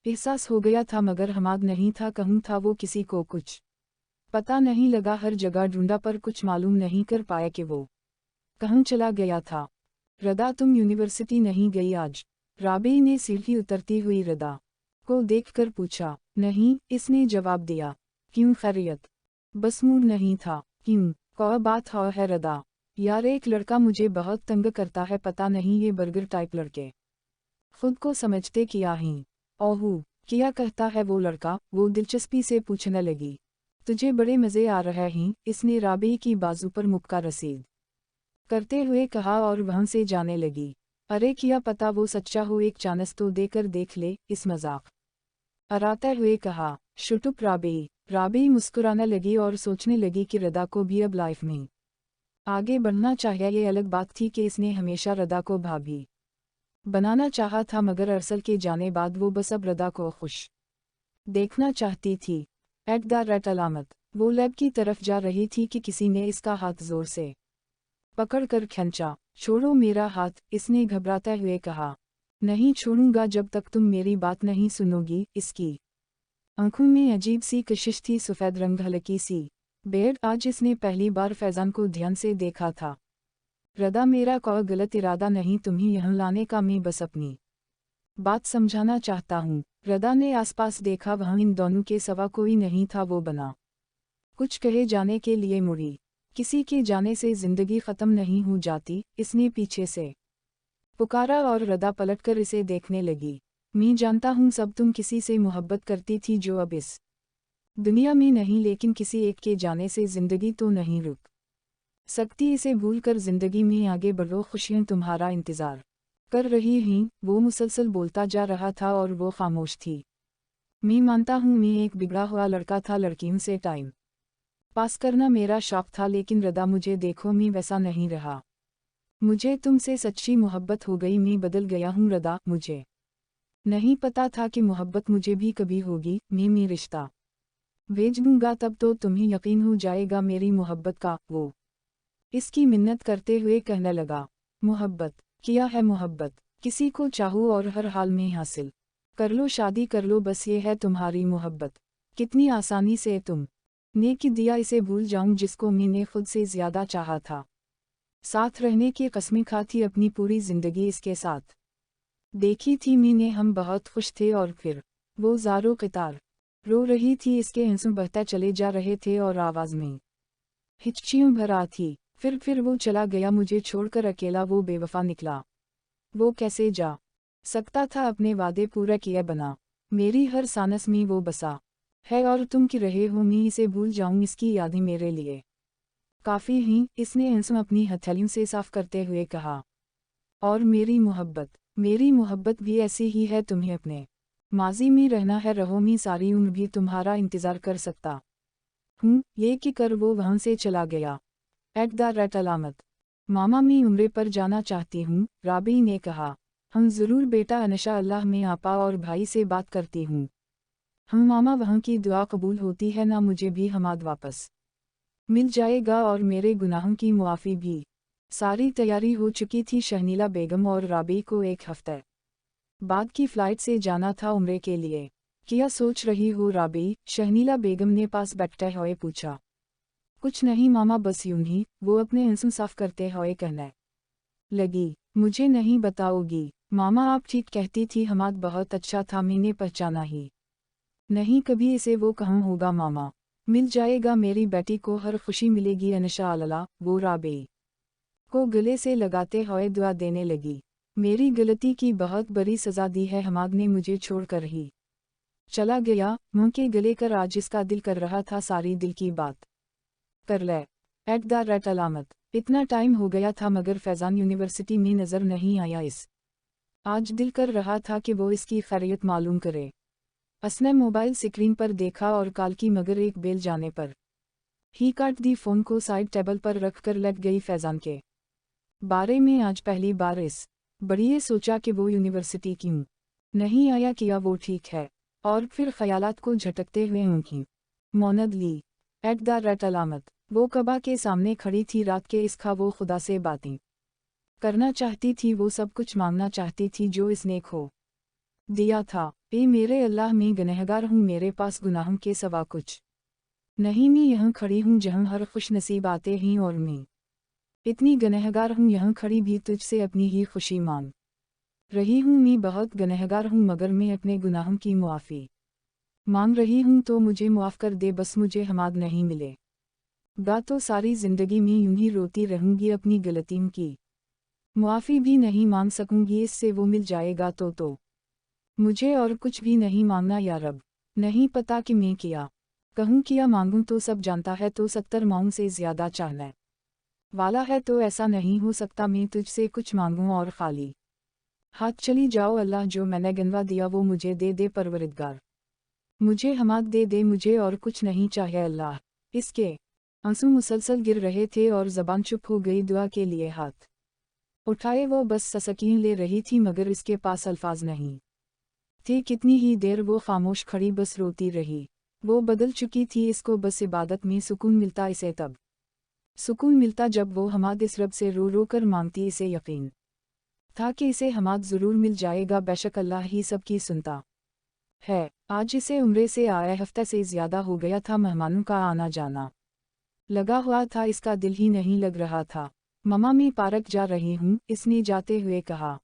एहसास हो गया था, मगर हमाद नहीं था, कहूँ था वो किसी को कुछ पता नहीं लगा। हर जगह ढूंढा पर कुछ मालूम नहीं कर पाया कि वो कहाँ चला गया था। रदा तुम यूनिवर्सिटी नहीं गई आज? राबी ने सीढ़ी उतरती हुई रदा को देखकर पूछा। नहीं, इसने जवाब दिया। क्यों, खैरियत? बस मूड नहीं था। क्यों, कोई बात है रदा? यार एक लड़का मुझे बहुत तंग करता है, पता नहीं ये बर्गर टाइप लड़के खुद को समझते क्या ही। ओहू, क्या कहता है वो लड़का? वो दिलचस्पी से पूछने लगी। तुझे बड़े मज़े आ रहे हैं, इसने राबी की बाजू पर मुक्का रसीद करते हुए कहा और वहां से जाने लगी। अरे क्या पता वो सच्चा हो, एक चांस तो देकर देख ले, इस मजाक अराते हुए कहा। शुटुप राबी। राबी मुस्कुराने लगी और सोचने लगी कि रदा को भी अब लाइफ में आगे बढ़ना चाहिए। ये अलग बात थी कि इसने हमेशा रदा को भाभी बनाना चाहा था, मगर अरसल के जाने बाद वो बस अब रदा को खुश देखना चाहती थी। एट द रेट अलामत। वो लैब की तरफ जा रही थी कि किसी ने इसका हाथ जोर से पकड़ कर खींचा। छोड़ो मेरा हाथ, इसने घबराते हुए कहा। नहीं छोड़ूंगा जब तक तुम मेरी बात नहीं सुनोगी। इसकी आंखों में अजीब सी कशिश थी, सफ़ेद रंग हल्की सी बेड। आज इसने पहली बार फैजान को ध्यान से देखा था। रदा मेरा कोई गलत इरादा नहीं तुम्हें यहाँ लाने का, मैं बस अपनी बात समझाना चाहता हूँ। रदा ने आसपास देखा, वहाँ इन दोनों के सिवा कोई नहीं था। वो बना कुछ कहे जाने के लिए मुड़ी। किसी के जाने से जिंदगी ख़त्म नहीं हो जाती, इसने पीछे से पुकारा और रदा पलटकर इसे देखने लगी। मैं जानता हूँ सब तुम किसी से मोहब्बत करती थी जो अब इस दुनिया में नहीं, लेकिन किसी एक के जाने से जिंदगी तो नहीं रुक सकती। इसे भूलकर जिंदगी में आगे बढ़ो, खुशियाँ तुम्हारा इंतज़ार कर रही हैं। वो मुसलसल बोलता जा रहा था और वो खामोश थी। मैं मानता हूँ मैं एक बिगड़ा हुआ लड़का था, लड़कियों से टाइम पास करना मेरा शौक था, लेकिन रदा मुझे देखो मैं वैसा नहीं रहा। मुझे तुमसे सच्ची मोहब्बत हो गई, मैं बदल गया हूँ रदा। मुझे नहीं पता था कि मोहब्बत मुझे भी कभी होगी। मैं रिश्ता भेज दूंगा तब तो तुम्हें यकीन हो जाएगा मेरी मोहब्बत का। वो इसकी मिन्नत करते हुए कहने लगा। मोहब्बत किया है मोहब्बत? किसी को चाहो और हर हाल में हासिल कर लो, शादी कर लो, बस ये है तुम्हारी मोहब्बत। कितनी आसानी से तुम ने कि दिया इसे भूल जाऊं जिसको मैंने खुद से ज्यादा चाहा था। साथ रहने की कसमें खा थी अपनी पूरी जिंदगी इसके साथ। देखी थी मैंने हम बहुत खुश थे, और फिर वो ज़ारो क़ितार रो रही थी, इसके आंसू बहते चले जा रहे थे और आवाज़ में हिचकियों भरा थी। फिर वो चला गया मुझे छोड़कर अकेला, वो बेवफा निकला। वो कैसे जा सकता था अपने वादे पूरा किए बना? मेरी हर सांस में वो बसा है और तुम की रहे हो, मैं इसे भूल जाऊं, इसकी यादें मेरे लिए काफ़ी हैं। इसने आंसू अपनी हथेलियों से साफ करते हुए कहा। और मेरी मोहब्बत भी ऐसी ही है, तुम्हें अपने माजी में रहना है, रहो, मैं सारी उम्र भी तुम्हारा इंतज़ार कर सकता हूँ। ये कि कर वो वहाँ से चला गया। एट द रेट अलामत। मामा मैं उम्रे पर जाना चाहती हूँ, राबी ने कहा। हम ज़रूर बेटा, अनशा अल्लाह में आपा और भाई से बात करती हूँ। हम मामा, वहाँ की दुआ कबूल होती है ना, मुझे भी हमाद वापस मिल जाएगा और मेरे गुनाहों की मुआफ़ी भी। सारी तैयारी हो चुकी थी। शहनीला बेगम और राबी को एक हफ्ते बाद की फ़्लाइट से जाना था उम्रे के लिए। क्या सोच रही हो राबी? शहनीला बेगम ने पास बैठते हुए पूछा। कुछ नहीं मामा, बस यूं ही। वो अपने आंसू साफ करते हुए कहने लगी। मुझे नहीं बताओगी? मामा आप ठीक कहती थी, हमाद बहुत अच्छा था, मैंने पहचाना ही नहीं कभी इसे। वो कहाँ होगा मामा? मिल जाएगा, मेरी बेटी को हर खुशी मिलेगी। अनशा अल्लाह। वो राबी को गले से लगाते हुए दुआ देने लगी। मेरी गलती की बहुत बड़ी सज़ा दी है, हमाद ने मुझे छोड़कर ही चला गया। मुंह के गले कर आज इसका दिल कर रहा था सारी दिल की बात कर ले। @ अलामत। इतना टाइम हो गया था मगर फैज़ान यूनिवर्सिटी में नज़र नहीं आया। आज दिल कर रहा था कि वो इसकी खैरियत मालूम करे। उसने मोबाइल स्क्रीन पर देखा और कॉल की मगर एक बेल जाने पर ही काट दी। फ़ोन को साइड टेबल पर रख कर लग गई फैज़ान के बारे में आज पहली बार इस बड़िए सोचा कि वो यूनिवर्सिटी क्यों नहीं आया, किया वो ठीक है। और फिर ख्यालात को झटकते हुए उनकी मौनद ली। @ अलामत। वो कबा के सामने खड़ी थी। रात के इस खा वो खुदा से बातें करना चाहती थी, वो सब कुछ मांगना चाहती थी जो इसने खो दिया था। ए मेरे अल्लाह, मैं गुनहगार हूँ, मेरे पास गुनाहों के सिवा कुछ नहीं। मैं यहाँ खड़ी हूँ जहाँ हर खुश नसीब आते हैं और मैं इतनी गुनहगार हूँ यहाँ खड़ी भी तुझसे अपनी ही खुशी मांग रही हूँ। मैं बहुत गुनहगार हूँ मगर मैं अपने गुनाहों की मुआफ़ी मांग रही हूँ, तो मुझे मुआफ़ कर दे, बस मुझे हमाद नहीं मिले गा तो सारी ज़िंदगी में यूं ही रोती रहूँगी, अपनी गलतियों की मुआफ़ी भी नहीं मांग सकूँगी। इससे वो मिल जाएगा तो मुझे और कुछ भी नहीं मांगना या रब। नहीं पता कि मैं क्या कहूँ, किया मांगूँ तो सब जानता है, तो 70 माँगों से ज़्यादा चाहने वाला है, तो ऐसा नहीं हो सकता मैं तुझसे कुछ मांगूँ और खाली हाथ चली जाओ। अल्लाह, जो मैंने गिनवा दिया वो मुझे दे दे, परवरिदगार मुझे हमाद दे दे, मुझे और कुछ नहीं चाहिए अल्लाह। इसके आंसू मुसलसल गिर रहे थे और ज़बान चुप हो गई। दुआ के लिए हाथ उठाए वो बस ससकीन ले रही थी मगर इसके पास अल्फाज नहीं थे। कितनी ही देर वो खामोश खड़ी बस रोती रही। वो बदल चुकी थी, इसको बस इबादत में सुकून मिलता। इसे तब सुकून मिलता जब वो हमाद इस रब से रो रो कर मांगती। इसे यकीन था कि इसे हमाद ज़रूर मिल जाएगा, बेशक अल्लाह ही सबकी सुनता है। आज इसे उम्रे से आए हफ्ते से ज़्यादा हो गया था, मेहमानों का आना जाना लगा हुआ था, इसका दिल ही नहीं लग रहा था। ममा, मैं पार्क जा रही हूँ, इसने जाते हुए कहा।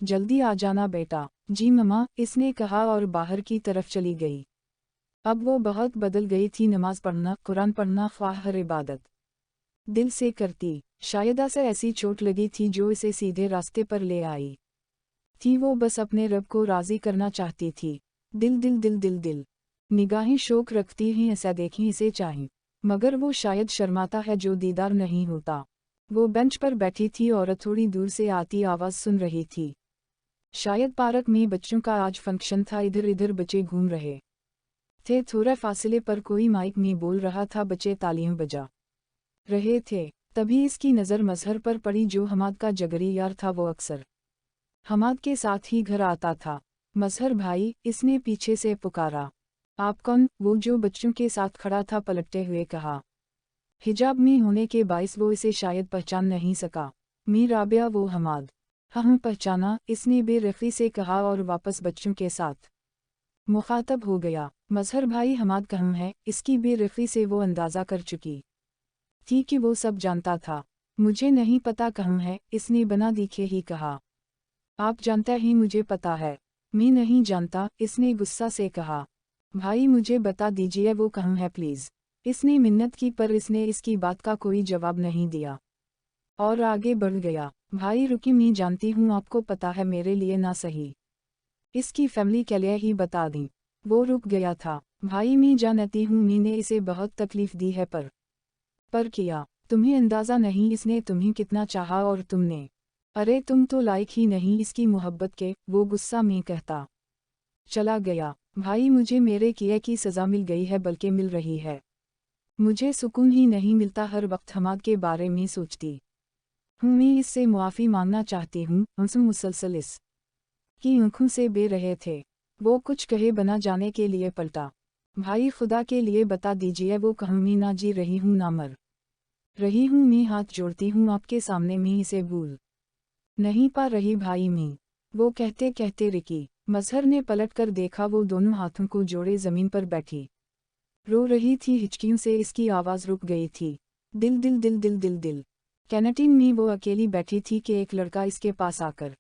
जल्दी आ जाना बेटा। जी ममा, इसने कहा और बाहर की तरफ चली गई। अब वो बहुत बदल गई थी। नमाज पढ़ना, कुरान पढ़ना, ख्वाह हर इबादत दिल से करती। शायद से ऐसी चोट लगी थी जो इसे सीधे रास्ते पर ले आई थी। वो बस अपने रब को राज़ी करना चाहती थी। दिल दिल दिल दिल दिल निगाहें शौक रखती हैं, ऐसा देखें इसे चाहें, मगर वो शायद शर्माता है जो दीदार नहीं होता। वो बेंच पर बैठी थी और थोड़ी दूर से आती आवाज़ सुन रही थी। शायद पार्क में बच्चों का आज फंक्शन था, इधर इधर बच्चे घूम रहे थे। थोड़े फासले पर कोई माइक में बोल रहा था, बच्चे तालियां बजा रहे थे। तभी इसकी नज़र मजहर पर पड़ी जो हमाद का जगरी यार था। वो अक्सर हमाद के साथ ही घर आता था। मजहर भाई, इसने पीछे से पुकारा। आप कौन? वो जो बच्चों के साथ खड़ा था पलटते हुए कहा। हिजाब में होने के बाइस वो इसे शायद पहचान नहीं सका। मी राबिया, वो हमाद। हाँ पहचाना, इसने बेरखी से कहा और वापस बच्चों के साथ मुखातब हो गया। मजहर भाई, हमाद कहाँ है? इसकी बेरखी से वो अंदाज़ा कर चुकी थी कि वो सब जानता था। मुझे नहीं पता कहाँ है, इसने बना दिखे ही कहा। आप जानते ही मुझे पता है। मैं नहीं जानता, इसने गुस्सा से कहा। भाई मुझे बता दीजिए वो कहाँ है प्लीज़। इसने मिन्नत की पर इसने इसकी बात का कोई जवाब नहीं दिया और आगे बढ़ गया। भाई रुकी, मैं जानती हूँ आपको पता है मेरे लिए ना सही, इसकी फैमिली के लिए ही बता दी। वो रुक गया था। भाई मैं जानती हूँ मैंने इसे बहुत तकलीफ दी है पर किया। तुम्हें अंदाज़ा नहीं इसने तुम्हें कितना चाहा और तुमने, अरे तुम तो लायक ही नहीं इसकी मोहब्बत के। वो गुस्सा में कहता चला गया। भाई मुझे मेरे किए की सज़ा मिल गई है, बल्कि मिल रही है। मुझे सुकून ही नहीं मिलता, हर वक्त हमाद के बारे में सोचती हूँ। मैं इससे मुआफ़ी मांगना चाहती हूँ। आंसू मुसलसल इस की आँखों से बह रहे थे। वो कुछ कहे बना जाने के लिए पलटा। भाई खुदा के लिए बता दीजिए वो कहाँ? मैं ना जी रही हूँ ना मर रही हूँ, मैं हाथ जोड़ती हूँ आपके सामने, मैं इसे भूल नहीं पा रही भाई मैं। वो कहते कहते रुकी। मजहर ने पलट कर देखा, वो दोनों हाथों को जोड़े ज़मीन पर बैठी रो रही थी। हिचकियों से इसकी आवाज़ रुक गई थी। दिल दिल दिल दिल दिल दिल। कैंटीन में वो अकेली बैठी थी कि एक लड़का इसके पास आकर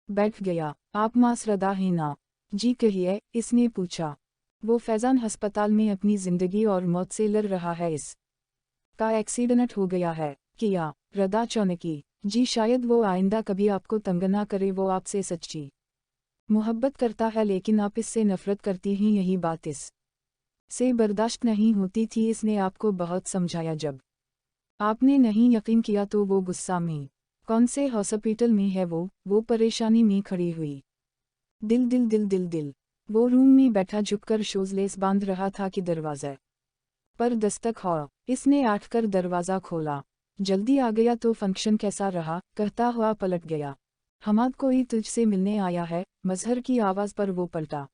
बैठ गया। आप मासरदा हैं ना? जी कहिए, इसने पूछा। वो फैज़ान अस्पताल में अपनी ज़िंदगी और मौत से लड़ रहा है, इस का एक्सीडेंट हो गया है। किया। रदा चौनकी, जी शायद वो आइंदा कभी आपको तंग ना करे, वो आपसे सच्ची मोहब्बत करता है लेकिन आप इससे नफरत करती हैं, यही बात इस से बर्दाश्त नहीं होती थी। इसने आपको बहुत समझाया, जब आपने नहीं यकीन किया तो वो गुस्सा में कौन से हॉस्पिटल में है वो परेशानी में खड़ी हुई। दिल दिल दिल दिल दिल वो रूम में बैठा झुककर शूजलेस बांध रहा था कि दरवाज़ा पर दस्तक हो। इसने आठकर दरवाज़ा खोला। जल्दी आ गया तो फंक्शन कैसा रहा, कहता हुआ पलट गया। हमाद कोई तुझसे मिलने आया है, मजहर की आवाज़ पर वो पलटा।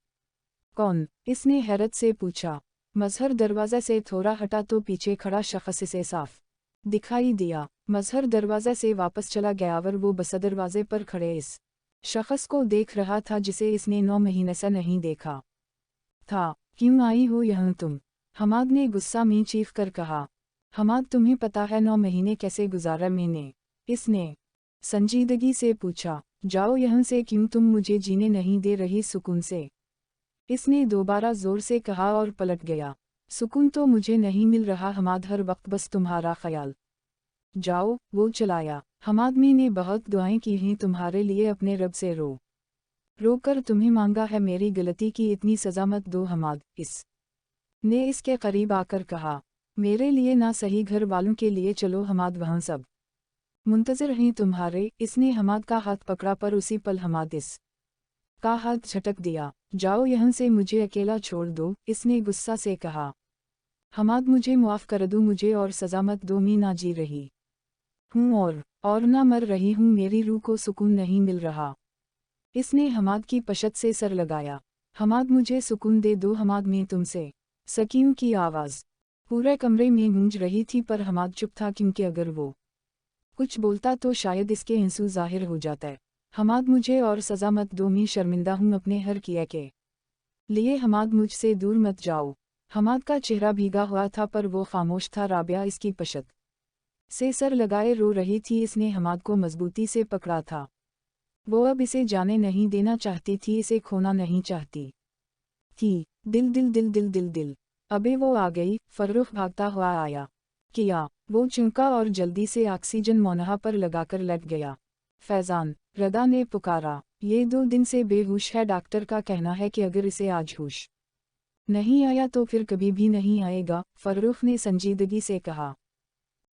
कौन, इसने हैरत से पूछा। मजहर दरवाज़े से थोड़ा हटा तो पीछे खड़ा शख्स इसे साफ दिखाई दिया। मजहर दरवाज़े से वापस चला गया और वो बस दरवाजे पर खड़े इस शख्स को देख रहा था जिसे इसने 9 महीने से नहीं देखा था। क्यों आई हो यहाँ तुम, हमाद ने गुस्सा में चीख कर कहा। हमाद, तुम्हें पता है 9 महीने कैसे गुजारा मैंने, इसने संजीदगी से पूछा। जाओ यहाँ से, क्यों तुम मुझे जीने नहीं दे रही सुकून से, इसने दोबारा जोर से कहा और पलट गया। सुकून तो मुझे नहीं मिल रहा हमाद, हर वक्त बस तुम्हारा ख्याल। जाओ, वो चलाया। हमाद, मैंने बहुत दुआएं की हैं तुम्हारे लिए, अपने रब से रो कर तुम्हें मांगा है, मेरी गलती की इतनी सजा मत दो हमाद, इस ने इसके करीब आकर कहा। मेरे लिए ना सही, घर वालों के लिए चलो हमाद, वहाँ सब मुंतज़िर हैं तुम्हारे। इसने हमाद का हाथ पकड़ा पर उसी पल हमाद इस का हाथ झटक दिया। जाओ यहाँ से, मुझे अकेला छोड़ दो, इसने गुस्सा से कहा। हमाद, मुझे मुआफ़ कर दो, मुझे और सज़ा मत दो, मैं ना जी रही हूँ और ना मर रही हूँ, मेरी रूह को सुकून नहीं मिल रहा। इसने हमाद की पशत से सर लगाया। हमाद, मुझे सुकून दे दो हमाद, मैं तुमसे सकीम की आवाज़ पूरे कमरे में गूंज रही थी, पर हमाद चुप था क्योंकि अगर वो कुछ बोलता तो शायद इसके आंसू जाहिर हो जाते। हमाद, मुझे और सज़ा मत दो, मैं शर्मिंदा हूँ अपने हर किए के लिए, हमाद मुझसे दूर मत जाओ। हमाद का चेहरा भीगा हुआ था पर वो खामोश था। राबिया इसकी पशत से सर लगाए रो रही थी। इसने हमाद को मजबूती से पकड़ा था। वो अब इसे जाने नहीं देना चाहती थी, इसे खोना नहीं चाहती थी। दिल दिल दिल दिल दिल दिल अबे वो आ गई, फर्रुख भागता हुआ आया। किया, वो चुंका और जल्दी से ऑक्सीजन मोनहा पर लगाकर लेट गया। फैज़ान, रदा ने पुकारा। ये 2 दिन से बेहोश है, डॉक्टर का कहना है कि अगर इसे आज होश नहीं आया तो फिर कभी भी नहीं आएगा, फर्रुख ने संजीदगी से कहा।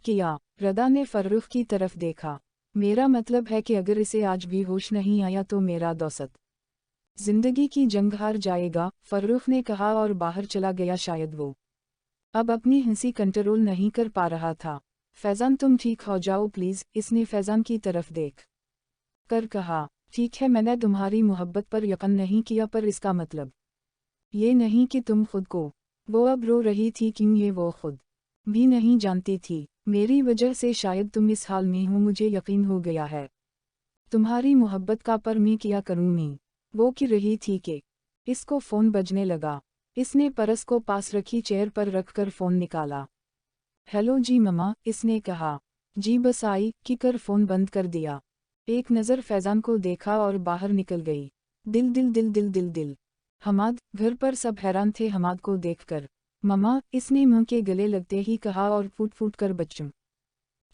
किया, रदा ने फर्रुख की तरफ देखा। मेरा मतलब है कि अगर इसे आज भी होश नहीं आया तो मेरा दौसत जिंदगी की जंग हार जाएगा, फर्रुख ने कहा और बाहर चला गया। शायद वो अब अपनी हंसी कंट्रोल नहीं कर पा रहा था। फैज़ान, तुम ठीक हो जाओ प्लीज़, इसने फैज़ान की तरफ देख कर कहा। ठीक है, मैंने तुम्हारी मोहब्बत पर यकीन नहीं किया, पर इसका मतलब ये नहीं कि तुम खुद को। वो अब रो रही थी क्यों ये वो खुद भी नहीं जानती थी। मेरी वजह से शायद तुम इस हाल में हो, मुझे यकीन हो गया है तुम्हारी मोहब्बत का, पर मैं क्या करूँ मैं। वो की रही थी कि इसको फ़ोन बजने लगा। इसने परस को पास रखी चेयर पर रखकर फ़ोन निकाला। हेलो जी मम्मा, इसने कहा। जी बस आई कि कर फ़ोन बंद कर दिया। एक नज़र फैज़ान को देखा और बाहर निकल गई। दिल दिल दिल दिल दिल दिल हमाद, घर पर सब हैरान थे हमाद को देखकर। मम्मा, इसने मुंह के गले लगते ही कहा और फूट फूट कर बच्चों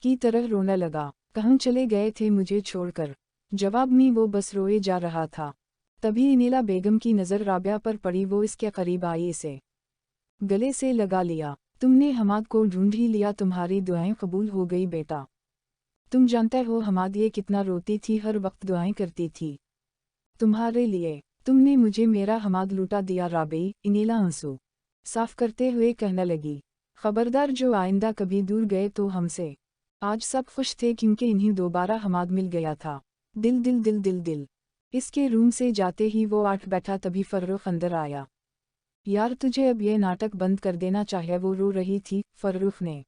की तरह रोने लगा। कहाँ चले गए थे मुझे छोड़कर, जवाब में वो बस रोए जा रहा था। तभी इनेला बेगम की नज़र राबिया पर पड़ी। वो इसके करीब आई, इसे गले से लगा लिया। तुमने हमाद को ढूंढ ही लिया, तुम्हारी दुआएं कबूल हो गई बेटा। तुम जानते हो हमाद ये कितना रोती थी, हर वक्त दुआएं करती थी तुम्हारे लिए। तुमने मुझे मेरा हमाद लुटा दिया राबी, इनेला आंसू साफ करते हुए कहने लगी। खबरदार, जो आइंदा कभी दूर गए तो हमसे। आज सब खुश थे क्योंकि इन्हें दोबारा हमाद मिल गया था। दिल दिल दिल दिल दिल इसके रूम से जाते ही वो आठ बैठा, तभी फर्रुख अंदर आया। यार, तुझे अब ये नाटक बंद कर देना चाहिए, वो रो रही थी। फर्रुख ने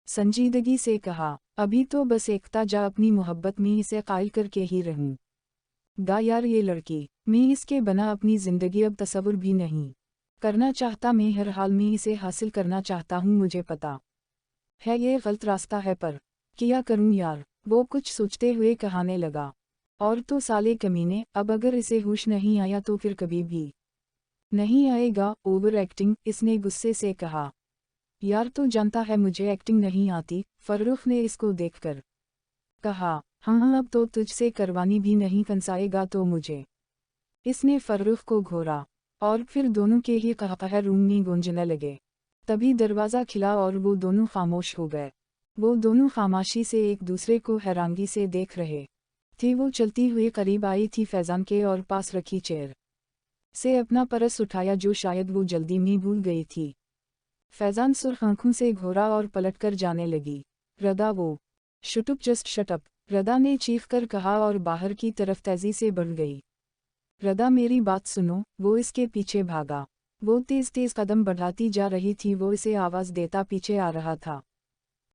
संजीदगी से कहा। अभी तो बस एकता जा, अपनी मोहब्बत में इसे कायल करके ही रहूं गा यार, ये लड़की, मैं इसके बना अपनी ज़िंदगी अब तसव्वुर भी नहीं करना चाहता। मैं हर हाल में इसे हासिल करना चाहता हूँ। मुझे पता है ये गलत रास्ता है, पर क्या करूँ यार, वो कुछ सोचते हुए कहने लगा। और तो साले कमीने, अब अगर इसे होश नहीं आया तो फिर कभी भी नहीं आएगा। ओवर एक्टिंग, इसने गुस्से से कहा। यार तो जानता है मुझे एक्टिंग नहीं आती, फर्रुख ने इसको देखकर कहा। हाँ अब तो तुझसे करवानी भी नहीं, फंसाएगा तो मुझे। इसने फर्रुख को घोरा और फिर दोनों के ही कहकह रूम में गूंजने लगे। तभी दरवाज़ा खिला और वो दोनों खामोश हो गए। वो दोनों खामोशी से एक दूसरे को हैरानगी से देख रहे थे। वो चलती हुई करीब आई थी फैज़ान के और पास रखी चेयर से अपना पर्स उठाया जो शायद वो जल्दी में भूल गई थी। फैज़ान सुर्ख आंखों से घोरा और पलटकर जाने लगी। रदा वो शटअप जस्ट शटअप, रदा ने चीख कर कहा और बाहर की तरफ तेज़ी से बढ़ गई। रदा मेरी बात सुनो, वो इसके पीछे भागा। वो तेज़ तेज़ कदम बढ़ाती जा रही थी, वो इसे आवाज़ देता पीछे आ रहा था।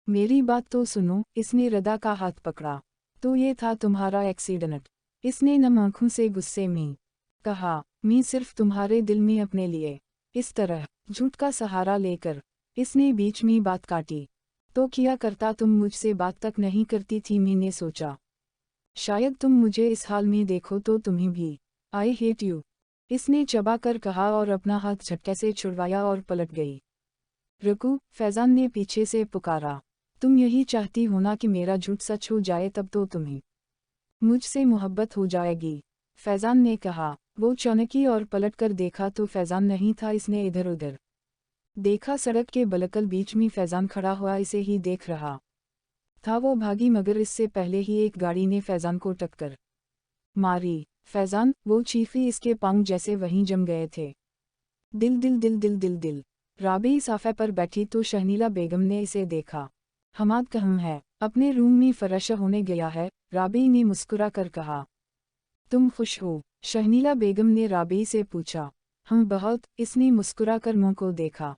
मेरी बात तो सुनो, इसने रदा का हाथ पकड़ा। तो ये था तुम्हारा एक्सीडेंट, इसने नम आंखों से गुस्से में कहा। मैं सिर्फ तुम्हारे दिल में अपने लिए इस तरह झूठ का सहारा लेकर। इसने बीच में बात काटी। तो किया करता, तुम मुझसे बात तक नहीं करती थी। मैंने सोचा शायद तुम मुझे इस हाल में देखो तो तुम्हें भी आई हेट यू, इसने चबा कर कहा और अपना हाथ झटके से छुड़वाया और पलट गई। रुको, फैज़ान ने पीछे से पुकारा। तुम यही चाहती हो ना कि मेरा झूठ सच हो जाए, तब तो तुम्हें मुझसे मोहब्बत हो जाएगी, फैज़ान ने कहा। वो चौंकी और पलटकर देखा तो फैज़ान नहीं था। इसने इधर उधर देखा, सड़क के बलकल बीच में फैज़ान खड़ा हुआ इसे ही देख रहा था। वो भागी मगर इससे पहले ही एक गाड़ी ने फैज़ान को टक्कर मारी। फैज़ान, वो चीखी, इसके पांव जैसे वहीं जम गए थे। दिल दिल दिल दिल दिल दिल। राबी साफ़े पर बैठी तो शहनीला बेगम ने इसे देखा। हमाद कहाँ है? अपने रूम में फरश होने गया है, राबी ने मुस्कुरा कर कहा। तुम खुश हो? शहनीला बेगम ने राबी से पूछा। हम बहुत, इसने मुस्कुरा कर मुँह को देखा।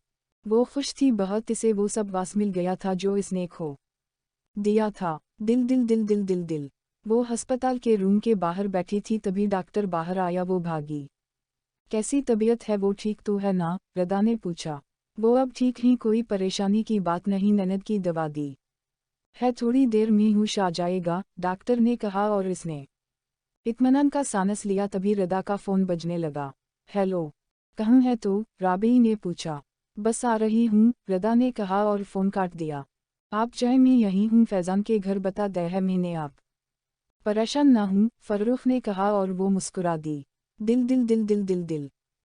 वो खुश थी बहुत, इसे वो सब वास मिल गया था जो इसने खो दिया था। दिल दिल दिल दिल दिल दिल। वो अस्पताल के रूम के बाहर बैठी थी, तभी डॉक्टर बाहर आया। वो भागी। कैसी तबीयत है? वो ठीक तो है ना? रदा ने पूछा। वो अब ठीक ही, कोई परेशानी की बात नहीं, ननद की दवा दी है, थोड़ी देर में होश आ जाएगा, डॉक्टर ने कहा और इसने इत्मीनान का सांस लिया। तभी रदा का फ़ोन बजने लगा। हेलो, कहाँ है तो? राबी ने पूछा। बस आ रही हूँ, रदा ने कहा और फ़ोन काट दिया। आप चाहे, मैं यहीं हूँ, फैज़ान के घर बता दे है मैंने। आप परेशान ना हूँ, फर्रुख ने कहा और वो मुस्कुरा दी। दिल दिल दिल दिल दिल दिल।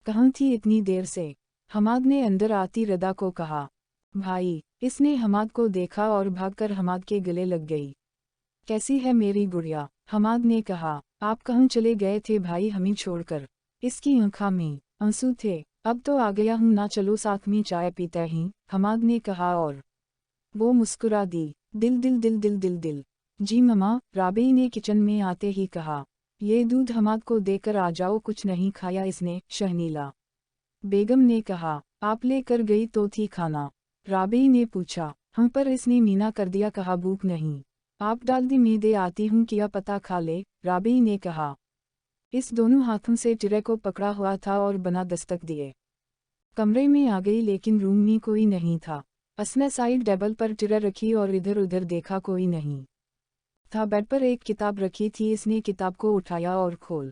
कहाँ थी इतनी देर से? हमाद ने अंदर आती रदा को कहा। भाई, इसने हमाद को देखा और भागकर हमाद के गले लग गई। कैसी है मेरी गुड़िया? हमाद ने कहा। आप कहाँ चले गए थे भाई हमें छोड़कर? इसकी आँखों में आंसू थे। अब तो आ गया हूँ ना, चलो साथ में चाय पीते हैं, हमाद ने कहा और वो मुस्कुरा दी। दिल दिल दिल दिल दिल दिल। जी मम्मा, राबी ने किचन में आते ही कहा। ये दूध हमाद को देकर आ जाओ, कुछ नहीं खाया इसने, शहनीला बेगम ने कहा। आप ले कर गई तो थी खाना? राबी ने पूछा। हम पर इसने मीना कर दिया, कहा भूख नहीं। आप डाल दी, मैं दे आती हूँ, किया पता खा ले, राबी ने कहा। इस दोनों हाथों से टिरे को पकड़ा हुआ था और बना दस्तक दिए कमरे में आ गई, लेकिन रूम में कोई नहीं था। उसने साइड टेबल पर टिरे रखी और इधर उधर देखा, कोई नहीं था। बेड पर एक किताब रखी थी, इसने किताब को उठाया और खोल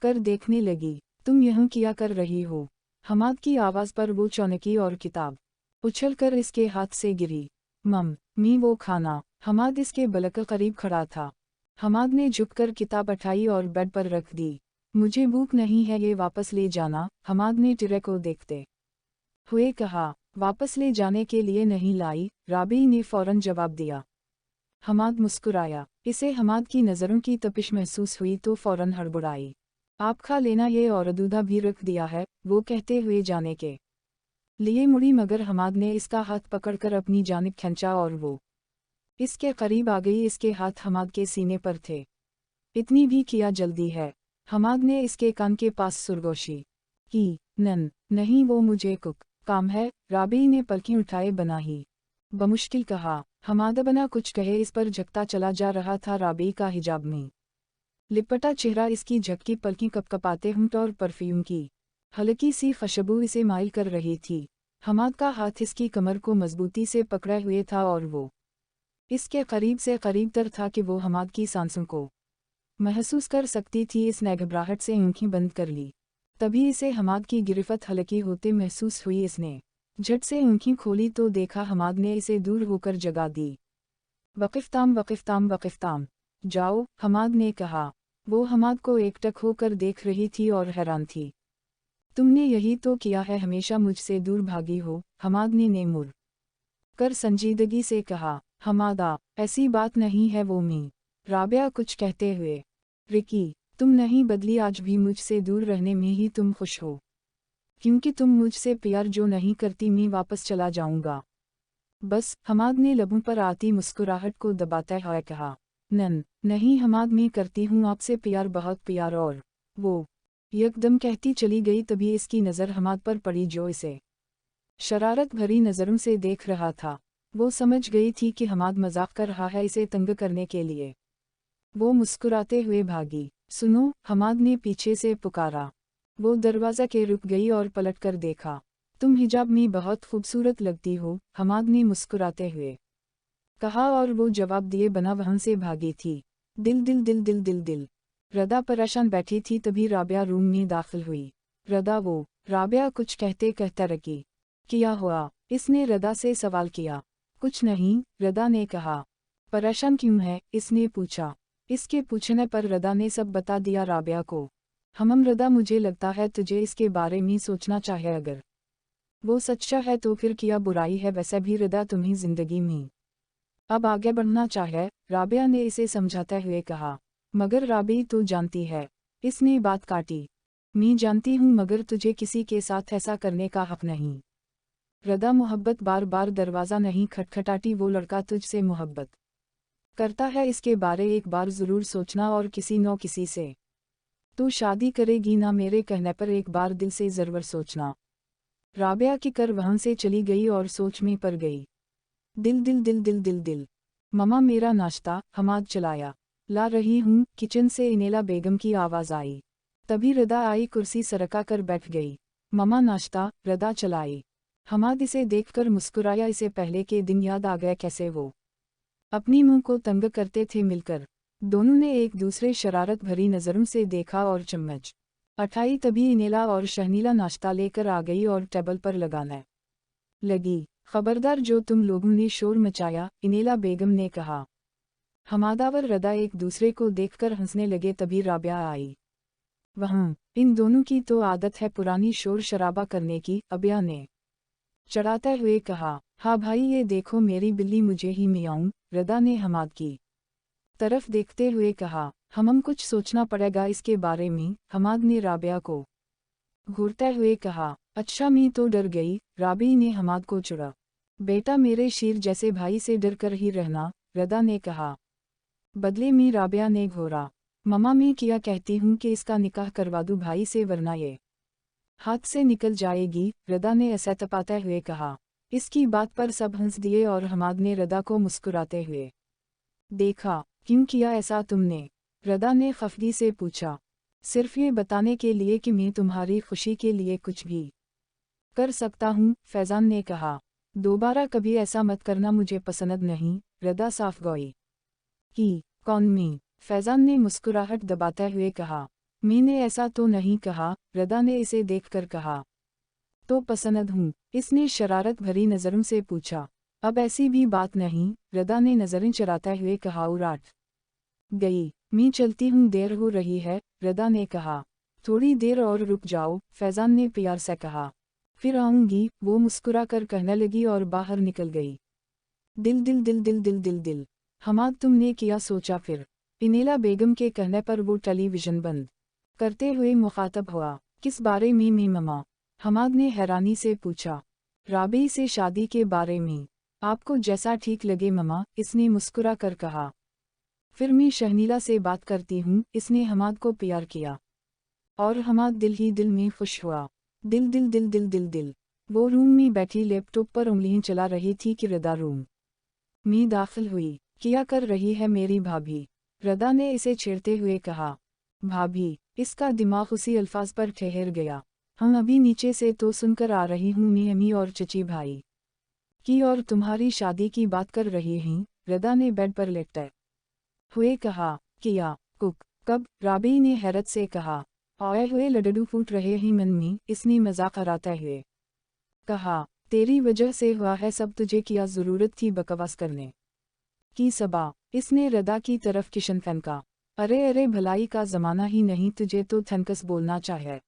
कर देखने लगी। तुम यहाँ क्या कर रही हो? हमाद की आवाज़ पर वो चौंकी और किताब उछलकर इसके हाथ से गिरी। मी वो खाना। हमाद इसके बलक करीब खड़ा था। हमाद ने झुककर किताब उठाई और बेड पर रख दी। मुझे भूख नहीं है, ये वापस ले जाना, हमाद ने टिरे को देखते हुए कहा। वापस ले जाने के लिए नहीं लाई, राबी ने फौरन जवाब दिया। हमाद मुस्कुराया। इसे हमाद की नज़रों की तपिश महसूस हुई तो फौरन हड़बड़ाई। आप खा लेना, ये और दूधा भी रख दिया है, वो कहते हुए जाने के लिए मुड़ी, मगर हमाद ने इसका हाथ पकड़कर अपनी जानिब खींचा और वो इसके करीब आ गई। इसके हाथ हमाद के सीने पर थे। इतनी भी किया जल्दी है? हमाद ने इसके कान के पास सुरगोशी की। नहीं, वो मुझे कुक काम है, राबी ने पलकें उठाए बना ही बमुश्किल कहा। हमाद बना कुछ कहे, इस पर झकता चला जा रहा था। राबी का हिजाब में लिपटा चेहरा, इसकी झपकी पलकें कपकपाते होंठ और परफ्यूम की हल्की सी खुशबू इसे माइल कर रही थी। हमाद का हाथ इसकी कमर को मजबूती से पकड़े हुए था और वो इसके करीब से करीब तर था कि वो हमाद की सांसों को महसूस कर सकती थी। इसने घबराहट से आंखें बंद कर ली। तभी इसे हमाद की गिरफ्त हल्की होते महसूस हुई। इसने झट से आँखें खोली तो देखा हमाद ने इसे दूर होकर जगा दी। वक़िफ़ताम वक़िफ़ताम वक़िफ़ताम, जाओ, हमाद ने कहा। वो हमाद को एकटक होकर देख रही थी और हैरान थी। तुमने यही तो किया है, हमेशा मुझसे दूर भागी हो, हमाद ने मुड़ कर संजीदगी से कहा। हमादा, ऐसी बात नहीं है वो मी। राबिया कुछ कहते हुए, रिकी, तुम नहीं बदली, आज भी मुझसे दूर रहने में ही तुम खुश हो। क्योंकि तुम मुझसे प्यार जो नहीं करती, मैं वापस चला जाऊंगा। बस, हमाद ने लबों पर आती मुस्कुराहट को दबाता हुआ कहा। नहीं हमाद, मैं करती हूँ आपसे प्यार, बहुत प्यार। और वो यकदम कहती चली गई। तभी इसकी नज़र हमाद पर पड़ी जो इसे शरारत भरी नज़रों से देख रहा था। वो समझ गई थी कि हमाद मजाक कर रहा है इसे तंग करने के लिए। वो मुस्कुराते हुए भागी। सुनो, हमाद ने पीछे से पुकारा। वो दरवाज़ा के रुक गई और पलटकर देखा। तुम हिजाब में बहुत खूबसूरत लगती हो, हमाद ने मुस्कुराते हुए कहा और वो जवाब दिए बना वहाँ से भागी थी। दिल दिल दिल दिल दिल दिल। रदा परेशान बैठी थी, तभी राबिया रूम में दाखिल हुई। रदा, वो राबिया कुछ कहते कहता रकी। क्या हुआ? इसने रदा से सवाल किया। कुछ नहीं, रदा ने कहा। परेशान क्यों है? इसने पूछा। इसके पूछने पर रदा ने सब बता दिया राबिया को। रदा, मुझे लगता है तुझे इसके बारे में सोचना चाहिए। अगर वो सच्चा है तो फिर क्या बुराई है? वैसे भी रदा तुम्हें जिंदगी में अब आगे बढ़ना चाहिए, राबिया ने इसे समझाते हुए कहा। मगर राबी तो जानती है, इसने बात काटी। मैं जानती हूँ, मगर तुझे किसी के साथ ऐसा करने का हक नहीं। रदा, मोहब्बत बार बार दरवाज़ा नहीं खटखटाती, वो लड़का तुझसे मोहब्बत करता है, इसके बारे एक बार ज़रूर सोचना, और किसी न किसी से तू शादी करेगी ना, मेरे कहने पर एक बार दिल से ज़रूर सोचना। राबिया की कर वहाँ से चली गई और सोच में पड़ गई। दिल दिल दिल दिल दिल दिल। ममा, मेरा नाश्ता, हमाद चलाया ला रही हूँ, किचन से इनेला बेगम की आवाज़ आई। तभी रदा आई, कुर्सी सरका कर बैठ गई। ममा, नाश्ता, रदा चलाई। हमाद इसे देखकर मुस्कुराया। इसे पहले के दिन याद आ गया, कैसे वो अपनी मुंह को तंग करते थे मिलकर। दोनों ने एक दूसरे शरारत भरी नज़रों से देखा और चम्मच उठाई। तभी इनेला और शहनीला नाश्ता लेकर आ गई और टेबल पर लगाने लगी। खबरदार, जो तुम लोगों ने शोर मचाया, इनेला बेगम ने कहा। हमादा और रदा एक दूसरे को देखकर हंसने लगे। तभी राबिया आई। वहाँ इन दोनों की तो आदत है पुरानी शोर शराबा करने की, अबिया ने चढ़ाते हुए कहा। हाँ भाई, ये देखो मेरी बिल्ली, मुझे ही मियाऊं, रदा ने हमाद की तरफ देखते हुए कहा। हम कुछ सोचना पड़ेगा इसके बारे में, हमाद ने राबिया को घूरते हुए कहा। अच्छा, मैं तो डर गई, राबी ने हमाद को चिढ़ा। बेटा, मेरे शीर जैसे भाई से डर कर ही रहना, रदा ने कहा। बदले में राबिया ने घोरा। ममा, मैं क्या कहती हूँ कि इसका निकाह करवा दूँ भाई से, वरना ये हाथ से निकल जाएगी, रदा ने ऐसा तपाते हुए कहा। इसकी बात पर सब हंस दिए और हमाद ने रदा को मुस्कुराते हुए देखा। क्यों किया ऐसा तुमने? रदा ने खफगी से पूछा। सिर्फ ये बताने के लिए कि मैं तुम्हारी खुशी के लिए कुछ भी कर सकता हूँ, फैजान ने कहा। दोबारा कभी ऐसा मत करना, मुझे पसंद नहीं, रदा साफ गई। कि कौन मैं? फैजान ने मुस्कुराहट दबाते हुए कहा। मैंने ऐसा तो नहीं कहा, रदा ने इसे देखकर कहा। तो पसंद हूँ, इसने शरारत भरी नज़रों से पूछा। अब ऐसी भी बात नहीं, रदा ने नज़रें चराते हुए कहा। उराट गई। मैं चलती हूँ, देर हो रही है, रदा ने कहा। थोड़ी देर और रुक जाओ, फैजान ने प्यार से कहा। फिर आऊँगी, वो मुस्कुरा कर कहने लगी और बाहर निकल गई। दिल दिल दिल दिल दिल दिल दिल। हमाद, तुमने क्या सोचा फिर? इनेला बेगम के कहने पर वो टेलीविज़न बंद करते हुए मुखातब हुआ। किस बारे में ममा? हमाद ने हैरानी से पूछा। राबी से शादी के बारे में। आपको जैसा ठीक लगे ममा, इसने मुस्कुरा कर कहा। फिर मैं शहनीला से बात करती हूँ, इसने हमाद को प्यार किया। और हमाद दिल ही दिल में खुश हुआ। दिल दिल दिल दिल दिल दिल। वो रूम में बैठी लैपटॉप पर उंगलियां चला रही थी कि रदा रूम में दाखिल हुई। क्या कर रही है मेरी भाभी? रदा ने इसे छेड़ते हुए कहा। भाभी? इसका दिमाग उसी अल्फाज पर ठहर गया। हम अभी नीचे से तो सुनकर आ रही हूँ, मैं अम्मी और चची भाई की और तुम्हारी शादी की बात कर रही हैं, रदा ने बेड पर लेटते हुए कहा। किया? कुक? कब? राबी ने हैरत से कहा। आए हुए लड्डू फूट रहे ही मन में, इसने मजाक कराते हुए कहा। तेरी वजह से हुआ है सब, तुझे क्या ज़रूरत थी बकवास करने की सबा। इसने रदा की तरफ किशन फेंका। अरे अरे भलाई का ज़माना ही नहीं, तुझे तो थनकस बोलना चाहे,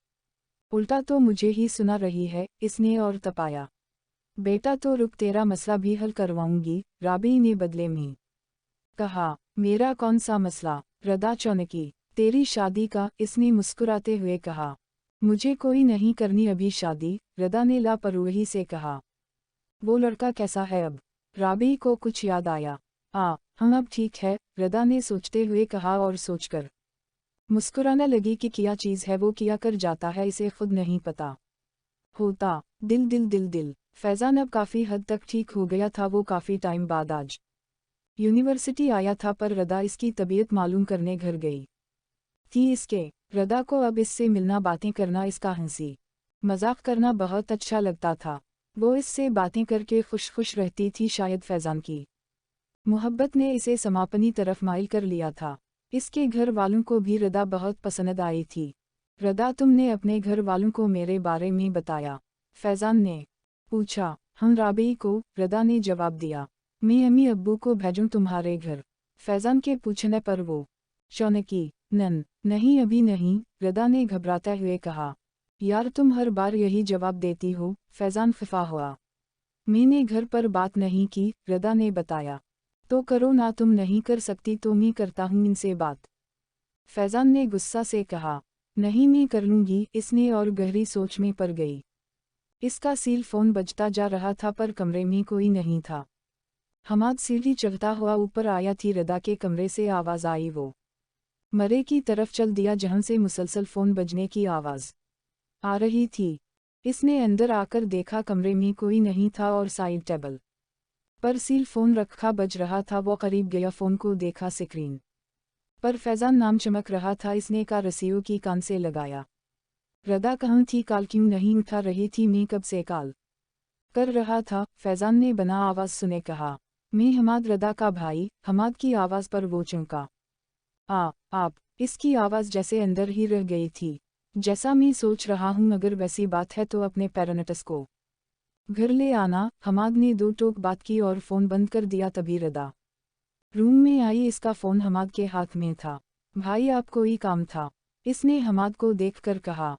उल्टा तो मुझे ही सुना रही है, इसने और तपाया। बेटा तो रुक, तेरा मसला भी हल करवाऊंगी, राबी ने बदले में कहा। मेरा कौन सा मसला? रदा चौंकी। तेरी शादी का, इसने मुस्कुराते हुए कहा। मुझे कोई नहीं करनी अभी शादी, रदा ने लापरवाही से कहा। वो लड़का कैसा है अब? राबी को कुछ याद आया। हम अब ठीक है, रदा ने सोचते हुए कहा और सोचकर मुस्कुराने लगी कि क्या चीज़ है वो किया कर जाता है, इसे खुद नहीं पता होता। दिल दिल दिल दिल। फैज़ान अब काफ़ी हद तक ठीक हो गया था। वो काफ़ी टाइम बाद आज यूनिवर्सिटी आया था, पर रदा इसकी तबीयत मालूम करने घर गई थी इसके। रदा को अब इससे मिलना, बातें करना, इसका हंसी मजाक करना बहुत अच्छा लगता था। वो इससे बातें करके खुश खुश रहती थी। शायद फैज़ान की मोहब्बत ने इसे समापनी तरफ माइल कर लिया था। इसके घर वालों को भी रदा बहुत पसंद आई थी। रदा, तुमने अपने घर वालों को मेरे बारे में बताया? फैज़ान ने पूछा। हम राबी को, रदा ने जवाब दिया। मैं अम्मी अब्बू को भेजूं तुम्हारे घर? फैज़ान के पूछने पर वो चौंकी। नहीं अभी नहीं, रदा ने घबराते हुए कहा। यार तुम हर बार यही जवाब देती हो, फैज़ान खफा हुआ। मैंने घर पर बात नहीं की, रदा ने बताया। तो करो ना, तुम नहीं कर सकती तो मैं करता हूँ इनसे बात, फैज़ान ने गुस्सा से कहा। नहीं मैं कर लूँगी, इसने और गहरी सोच में पड़ गई। इसका सील फोन बजता जा रहा था, पर कमरे में कोई नहीं था। हमाद सीढ़ी चढ़ता हुआ ऊपर आया थी। रदा के कमरे से आवाज़ आई। वो मरे की तरफ चल दिया, जहां से मुसलसल फ़ोन बजने की आवाज़ आ रही थी। इसने अंदर आकर देखा, कमरे में कोई नहीं था और साइड टेबल पर सील फ़ोन रखा बज रहा था। वो करीब गया, फ़ोन को देखा, स्क्रीन पर फैज़ान नाम चमक रहा था। इसने का रसियों की कान से लगाया। रदा कहाँ थी? कॉल क्यों नहीं उठा रही थी? मैं कब से कॉल कर रहा था, फैज़ान ने बना आवाज़ सुने कहा। मैं हमाद, रदा का भाई। हमाद की आवाज़ पर वो चौंका। आप? इसकी आवाज़ जैसे अंदर ही रह गई थी। जैसा मैं सोच रहा हूँ, अगर वैसी बात है तो अपने पेरेंट्स को घर ले आना। हमाद ने दो टोक बात की और फ़ोन बंद कर दिया। तभी रदा रूम में आई। इसका फ़ोन हमाद के हाथ में था। भाई आप, कोई काम था? इसने हमाद को देखकर कहा।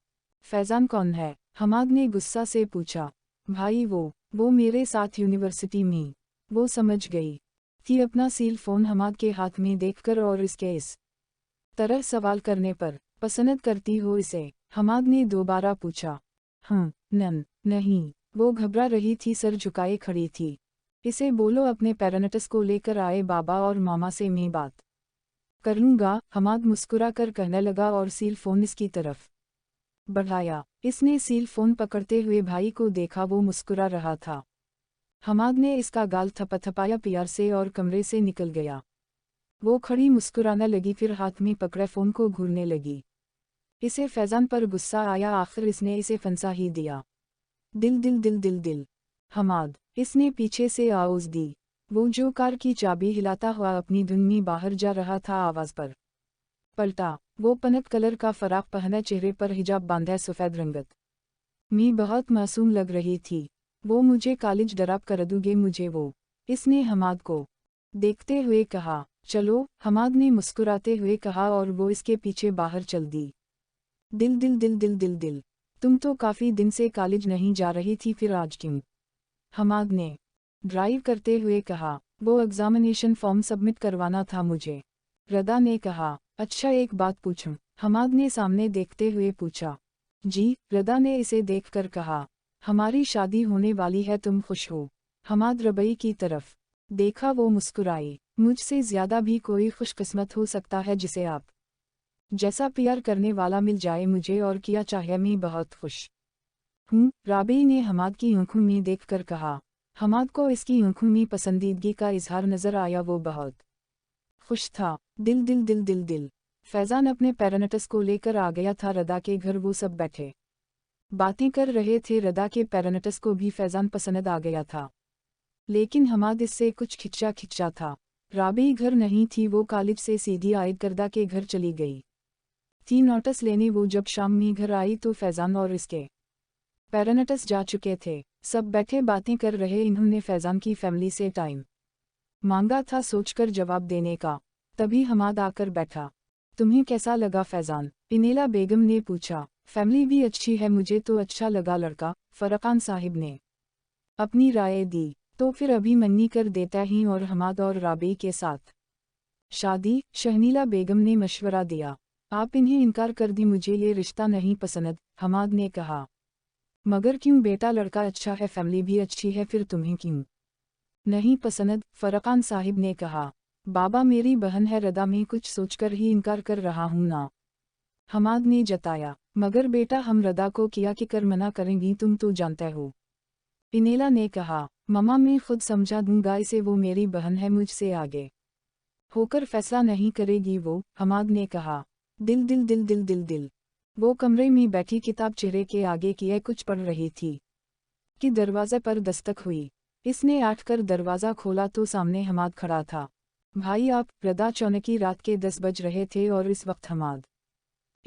फैज़ान कौन है? हमाद ने गुस्सा से पूछा। भाई वो मेरे साथ यूनिवर्सिटी में। वो समझ गई थी अपना सील फ़ोन हमाद के हाथ में देखकर, और इसके इस तरह सवाल करने पर पसंद करती हो इसे? हमाद ने दोबारा पूछा। नहीं। वो घबरा रही थी, सर झुकाए खड़ी थी। इसे बोलो अपने पेरेंट्स को लेकर आए, बाबा और मामा से मैं बात कर लूँगा। हमाद मुस्कुरा कर कहने लगा और सील फ़ोन इसकी तरफ बढ़ाया। इसने सील फ़ोन पकड़ते हुए भाई को देखा। वो मुस्कुरा रहा था। हमाद ने इसका गाल थपथपाया प्यार से और कमरे से निकल गया। वो खड़ी मुस्कुराने लगी, फिर हाथ में पकड़े फ़ोन को घूरने लगी। इसे फैज़ान पर गुस्सा आया। आखिर इसने इसे फंसा ही दिया। दिल दिल दिल दिल दिल। हमाद, इसने पीछे से आवाज़ दी। वो जो कार की चाबी हिलाता हुआ अपनी धुन में बाहर जा रहा था, आवाज़ पर पलटा। वो पनक कलर का फराक पहने, चेहरे पर हिजाब बांधे, सफ़ेद रंगत मैं बहुत मासूम लग रही थी। वो मुझे कॉलेज ड्रॉप कर दोगे मुझे? वो इसने हमाद को देखते हुए कहा। चलो, हमाद ने मुस्कुराते हुए कहा, और वो इसके पीछे बाहर चल दी। दिल दिल दिल दिल दिल दिल। तुम तो काफ़ी दिन से कॉलेज नहीं जा रही थी, फिर आज क्यों? हमाद ने ड्राइव करते हुए कहा। वो एग्जामिनेशन फॉर्म सबमिट करवाना था मुझे, रदा ने कहा। अच्छा एक बात पूछूं? हमाद ने सामने देखते हुए पूछा। जी, रदा ने इसे देखकर कहा। हमारी शादी होने वाली है, तुम खुश हो? हमाद रबई की तरफ देखा। वो मुस्कुराई। मुझसे ज़्यादा भी कोई खुशकिस्मत हो सकता है जिसे आप जैसा प्यार करने वाला मिल जाए मुझे, और किया चाहे मैं बहुत खुश हूँ, राबी ने हमाद की आंखों में देखकर कहा। हमाद को इसकी आंखों में पसंदीदगी का इजहार नजर आया। वो बहुत खुश था। दिल दिल दिल दिल दिल। फैज़ान अपने पेरेंट्स को लेकर आ गया था रदा के घर। वो सब बैठे बातें कर रहे थे। रदा के पेरेंट्स को भी फैज़ान पसंद आ गया था, लेकिन हमाद इससे कुछ खिंचा खिंचा था। राबी घर नहीं थी। वो कॉलेज से सीधी आयद करदा के घर चली गई थी नोटिस लेने। वो जब शाम में घर आई तो फैज़ान और इसके पेरेंट्स जा चुके थे। सब बैठे बातें कर रहे। इन्होंने फैज़ान की फैमिली से टाइम मांगा था सोचकर जवाब देने का। तभी हमाद आकर बैठा। तुम्हें कैसा लगा फैज़ान? इनेला बेगम ने पूछा। फैमिली भी अच्छी है, मुझे तो अच्छा लगा लड़का, फरकान साहिब ने अपनी राय दी। तो फिर अभी मन्नी कर देता ही और हमाद और राबी के साथ शादी, शहनीला बेगम ने मशवरा दिया। आप इन्हें इनकार कर दी, मुझे ये रिश्ता नहीं पसंद, हमाद ने कहा। मगर क्यों बेटा, लड़का अच्छा है, फैमिली भी अच्छी है, फिर तुम्हें क्यों नहीं पसंद? फरकान साहिब ने कहा। बाबा मेरी बहन है रदा, में कुछ सोचकर ही इनकार कर रहा हूं ना, हमाद ने जताया। मगर बेटा हम रदा को किया कि कर मना करेंगी, तुम तो जानते हो, इनेला ने कहा। ममा मैं खुद समझा दूंगा इसे, वो मेरी बहन है, मुझसे आगे होकर फैसला नहीं करेगी वो, हमाद ने कहा। दिल दिल दिल दिल दिल दिल। वो कमरे में बैठी किताब चेहरे के आगे किए कुछ पढ़ रही थी कि दरवाजे पर दस्तक हुई। इसने आठकर दरवाज़ा खोला तो सामने हमाद खड़ा था। भाई आप? रदा चौनकी रात के 10 बज रहे थे और इस वक्त हमाद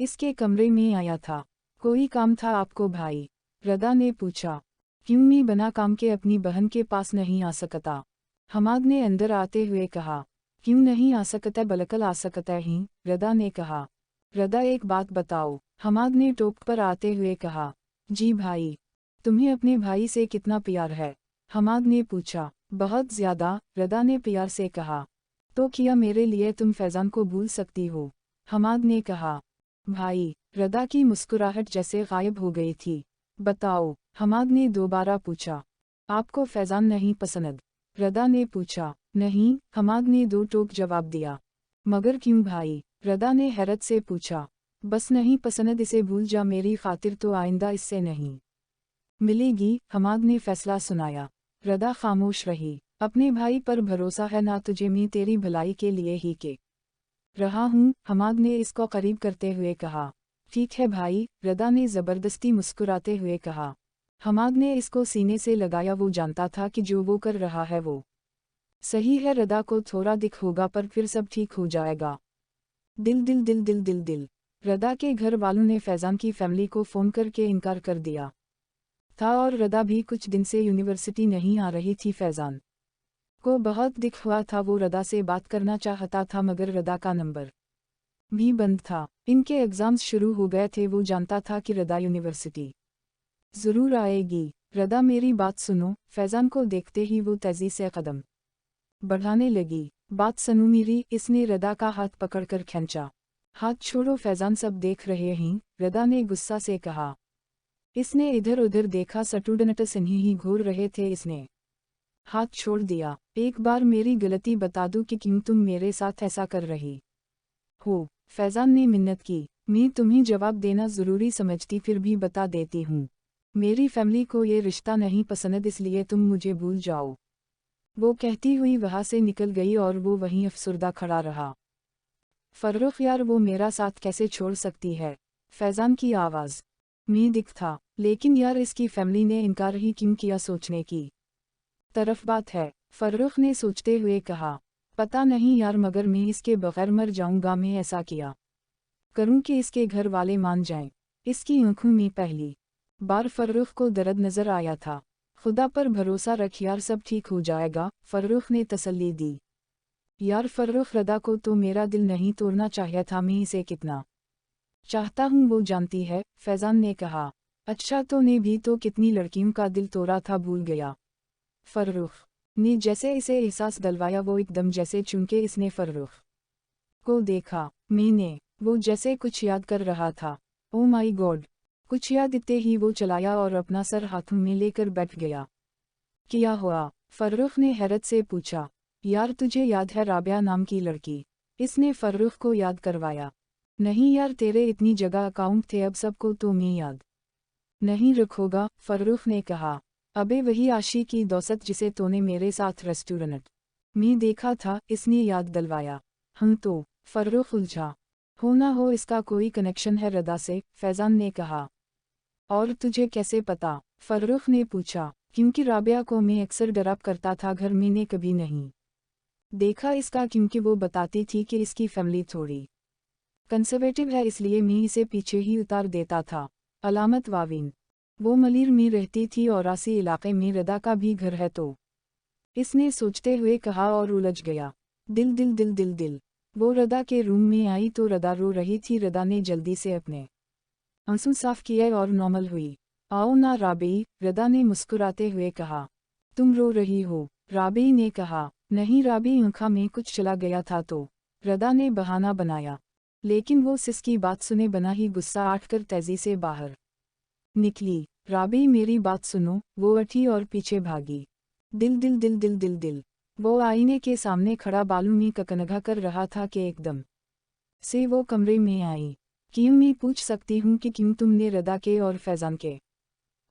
इसके कमरे में आया था। कोई काम था आपको भाई? रदा ने पूछा। क्यों मैं बना काम के अपनी बहन के पास नहीं आ सकता? हमाद ने अंदर आते हुए कहा। क्यों नहीं आ सकता, बलकल आ सकता ही, रदा ने कहा। रदा एक बात बताओ, हमाद ने टोक पर आते हुए कहा। जी भाई। तुम्हें अपने भाई से कितना प्यार है? हमाद ने पूछा। बहुत ज़्यादा, रदा ने प्यार से कहा। तो किया मेरे लिए तुम फैज़ान को भूल सकती हो, हमाद ने कहा। भाई, रदा की मुस्कुराहट जैसे गायब हो गई थी। बताओ, हमाद ने दोबारा पूछा। आपको फैज़ान नहीं पसंद? रदा ने पूछा। नहीं, हमाद ने दो टोक जवाब दिया। मगर क्यों भाई? रदा ने हैरत से पूछा। बस नहीं पसंद, इसे भूल जा, मेरी खातिर तो आइंदा इससे नहीं मिलेगी, हमाद ने फैसला सुनाया। रदा खामोश रही। अपने भाई पर भरोसा है ना तुझे, मैं तेरी भलाई के लिए ही के रहा हूँ, हमाद ने इसको करीब करते हुए कहा। ठीक है भाई, रदा ने ज़बरदस्ती मुस्कुराते हुए कहा। हमाद ने इसको सीने से लगाया, वो जानता था कि जो वो कर रहा है वो सही है। रदा को थोड़ा दिख होगा पर फिर सब ठीक हो जाएगा। दिल दिल दिल दिल दिल दिल। रदा के घर वालों ने फैज़ान की फैमिली को फ़ोन करके इनकार कर दिया था और रदा भी कुछ दिन से यूनिवर्सिटी नहीं आ रही थी। फैज़ान को बहुत दिख हुआ था, वो रदा से बात करना चाहता था मगर रदा का नंबर भी बंद था। इनके एग्ज़ाम्स शुरू हो गए थे, वो जानता था कि रदा यूनिवर्सिटी ज़रूर आएगी। रदा मेरी बात सुनो, फैज़ान को देखते ही वो तेज़ी से कदम बढ़ाने लगी। बात सुनो मेरी, इसने रदा का हाथ पकड़कर खींचा। हाथ छोड़ो फैज़ान, सब देख रहे हैं, रदा ने गुस्सा से कहा। इसने इधर उधर देखा, स्टूडेंट इन्हीं ही घूर रहे थे। इसने हाथ छोड़ दिया। एक बार मेरी गलती बता दो कि क्यों तुम मेरे साथ ऐसा कर रही हो? फैज़ान ने मिन्नत की। मैं तुम्हें जवाब देना ज़रूरी समझती, फिर भी बता देती हूँ। मेरी फैमिली को ये रिश्ता नहीं पसंद, इसलिए तुम मुझे भूल जाओ। वो कहती हुई वहाँ से निकल गई और वो वहीं अफसुर्दा खड़ा रहा। फर्रुख यार, वो मेरा साथ कैसे छोड़ सकती है? फैज़ान की आवाज़ में दिख था। लेकिन यार इसकी फैमिली ने इनकार ही क्यों किया? सोचने की तरफ बात है, फर्रुख ने सोचते हुए कहा। पता नहीं यार, मगर मैं इसके बगैर मर जाऊंगा। मैं ऐसा किया करूं कि इसके घर वाले मान जाएं। इसकी आंखों में पहली बार फर्रुख को दर्द नजर आया था। खुदा पर भरोसा रख यार, सब ठीक हो जाएगा, फर्रुख ने तसल्ली दी। यार फर्रुख, रदा को तो मेरा दिल नहीं तोड़ना चाहिए था, मैं इसे कितना चाहता हूँ वो जानती है, फैज़ान ने कहा। अच्छा, तो ने भी तो कितनी लड़कियों का दिल तोड़ा था, भूल गया? फर्रुख ने जैसे इसे एहसास दिलवाया, वो एकदम जैसे चूंकि इसने फर्रुख को देखा। मैंने वो जैसे कुछ याद कर रहा था। ओ माई गॉड! कुछ याद इतने ही वो चलाया और अपना सर हाथों में लेकर बैठ गया। क्या हुआ? फर्रुख ने हैरत से पूछा। यार तुझे याद है राबिया नाम की लड़की? इसने फर्रुख को याद करवाया। नहीं यार, तेरे इतनी जगह अकाउंट थे, अब सबको तो मैं याद नहीं रखोगा, फर्रुख ने कहा। अबे वही आशी की दौसत जिसे तूने मेरे साथ रेस्टोरेंट में देखा था, इसने याद दिलवाया। हम तो फर्रुख उलझा। हो ना हो इसका कोई कनेक्शन है रदा से, फैज़ान ने कहा। और तुझे कैसे पता? फर्रुख ने पूछा। क्योंकि राबिया को मैं अक्सर डराप करता था, घर मैंने कभी नहीं देखा इसका, क्योंकि वो बताती थी कि इसकी फैमिली थोड़ी कंजर्वेटिव है, इसलिए मैं इसे पीछे ही उतार देता था। अलामत वाविन वो मलिर में रहती थी और आसी इलाके में रदा का भी घर है तो। इसने सोचते हुए कहा और उलझ गया। दिल दिल दिल दिल दिल। वो रदा के रूम में आई तो रदा रो रही थी। रदा ने जल्दी से अपने आंसू साफ किए और नॉर्मल हुई। आओ ना राबेई, रदा ने मुस्कुराते हुए कहा। तुम रो रही हो? राबेई ने कहा। नहीं राबेई, आँखों में कुछ चला गया था तो, रदा ने बहाना बनाया। लेकिन वो सिस बात सुने बना ही गुस्सा आठकर तेजी से बाहर निकली। राबेई मेरी बात सुनो, वो उठी और पीछे भागी। दिल दिल दिल दिल दिल दिल। वो आईने के सामने खड़ा बालू में ककनघा कर रहा था कि एकदम से वो कमरे में आई। क्यों मैं पूछ सकती हूँ कि क्यों तुमने रदा के और फैजान के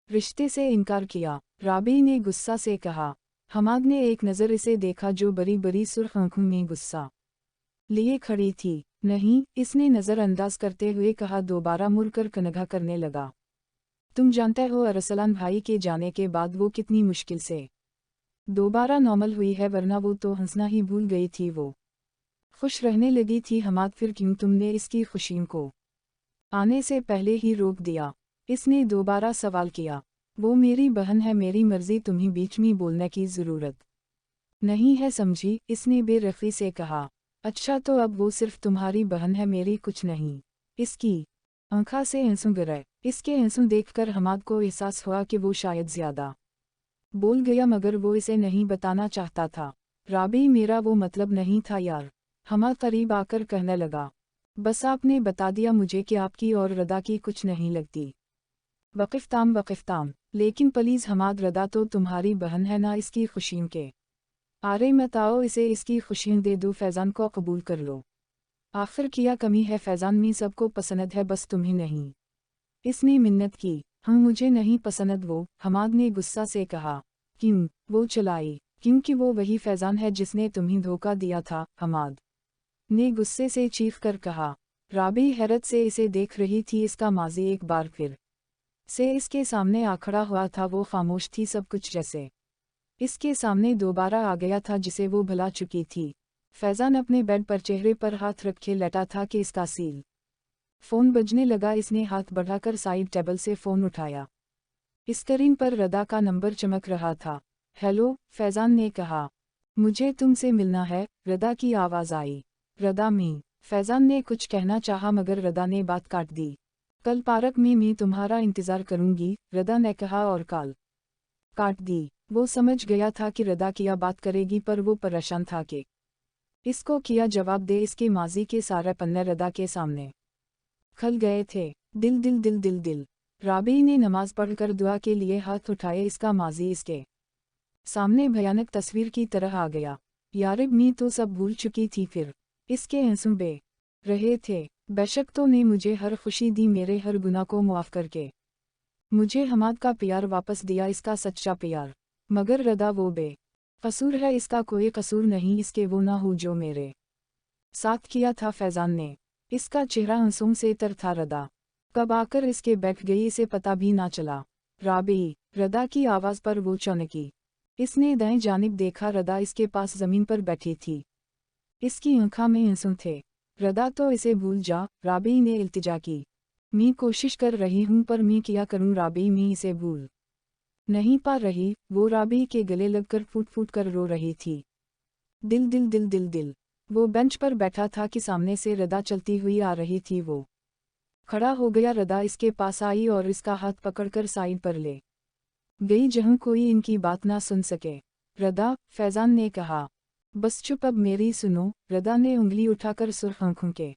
रिश्ते से इनकार किया? राबेई ने गुस्सा से कहा। हमाद ने एक नज़र इसे देखा जो बड़ी बड़ी सुर्ख आंखों में गुस्सा लिए खड़ी थी। नहीं, इसने नज़रअंदाज करते हुए कहा। दोबारा मुड़कर कनघा करने लगा। तुम जानते हो अरसलान भाई के जाने के बाद वो कितनी मुश्किल से दोबारा नॉर्मल हुई है, वरना वो तो हंसना ही भूल गई थी। वो खुश रहने लगी थी। हमाद फिर क्यों तुमने इसकी खुशी को आने से पहले ही रोक दिया? इसने दोबारा सवाल किया। वो मेरी बहन है, मेरी मर्जी, तुम्हें बीच में बोलने की ज़रूरत नहीं है, समझी? इसने बेरखी से कहा। अच्छा तो अब वो सिर्फ तुम्हारी बहन है, मेरी कुछ नहीं। इसकी आंखों से आंसू गिरे। इसके आंसू देखकर हमाद को एहसास हुआ कि वो शायद ज्यादा बोल गया, मगर वो इसे नहीं बताना चाहता था। राबेई मेरा वो मतलब नहीं था यार। हमाद करीब आकर कहने लगा। बस आपने बता दिया मुझे कि आपकी और रदा की कुछ नहीं लगती। वक़िफ़ताम, लेकिन प्लीज़ हमाद, रदा तो तुम्हारी बहन है ना, इसकी खुशियों के आरे मत आओ, इसे इसकी खुशियाँ दे दो, फैज़ान को कबूल कर लो। आखिर क्या कमी है फैज़ान में, सबको पसंद है, बस तुम्हें नहीं। इसने मिन्नत की। हाँ मुझे नहीं पसंद वो, हमाद ने गुस्सा से कहा। क्यों? वो चलाई। क्योंकि वो वही फैज़ान है जिसने तुम्हें धोखा दिया था, हमाद ने गुस्से से चीख कर कहा। राबेई हैरत से इसे देख रही थी। इसका माजी एक बार फिर से इसके सामने आ खड़ा हुआ था। वो खामोश थी, सब कुछ जैसे इसके सामने दोबारा आ गया था जिसे वो भुला चुकी थी। फैज़ान अपने बेड पर चेहरे पर हाथ रखे लेटा था कि इसका सील फ़ोन बजने लगा। इसने हाथ बढ़ाकर साइड टेबल से फ़ोन उठाया। स्क्रीन पर रदा का नंबर चमक रहा था। हेलो, फैज़ान ने कहा। मुझे तुमसे मिलना है, रदा की आवाज़ आई। रदा में फैज़ान ने कुछ कहना चाहा मगर रदा ने बात काट दी। कल पार्क में मैं तुम्हारा इंतज़ार करूंगी, रदा ने कहा और कॉल काट दी। वो समझ गया था कि रदा किया बात करेगी, पर वो परेशान था कि इसको किया जवाब दे। इसके माजी के सारे पन्ने रदा के सामने खल गए थे। दिल दिल दिल दिल दिल। राबेई ने नमाज पढ़कर दुआ के लिए हाथ उठाए। इसका माजी इसके सामने भयानक तस्वीर की तरह आ गया। यारिब मैं तो सब भूल चुकी थी, फिर इसके आंसू बह रहे थे। बेशक तो ने मुझे हर खुशी दी, मेरे हर गुनाह को मुआफ़ करके मुझे हमाद का प्यार वापस दिया, इसका सच्चा प्यार। मगर रदा वो कसूर है, इसका कोई कसूर नहीं, इसके वो ना हो जो मेरे साथ किया था फैज़ान ने। इसका चेहरा आंसुओं से तर था। रदा कब आकर इसके बैठ गई इसे पता भी ना चला। राबेई, रदा की आवाज़ पर वो चौंकी। इसने दाएं जानिब देखा। रदा इसके पास ज़मीन पर बैठी थी। इसकी आँखों में आंसू थे। रदा तो इसे भूल जा, राबेई ने इल्तिजा की। मैं कोशिश कर रही हूँ, पर मैं क्या करूँ राबेई, मैं इसे भूल नहीं पा रही। वो राबेई के गले लगकर फूट फूट कर रो रही थी। दिल दिल दिल दिल दिल। वो बेंच पर बैठा था कि सामने से रदा चलती हुई आ रही थी। वो खड़ा हो गया। रदा इसके पास आई और इसका हाथ पकड़कर साइड पर ले गई जहाँ कोई इनकी बात ना सुन सके। रदा, फैज़ान ने कहा। बस चुप, अब मेरी सुनो, रदा ने उंगली उठाकर सुर्ख आंखों के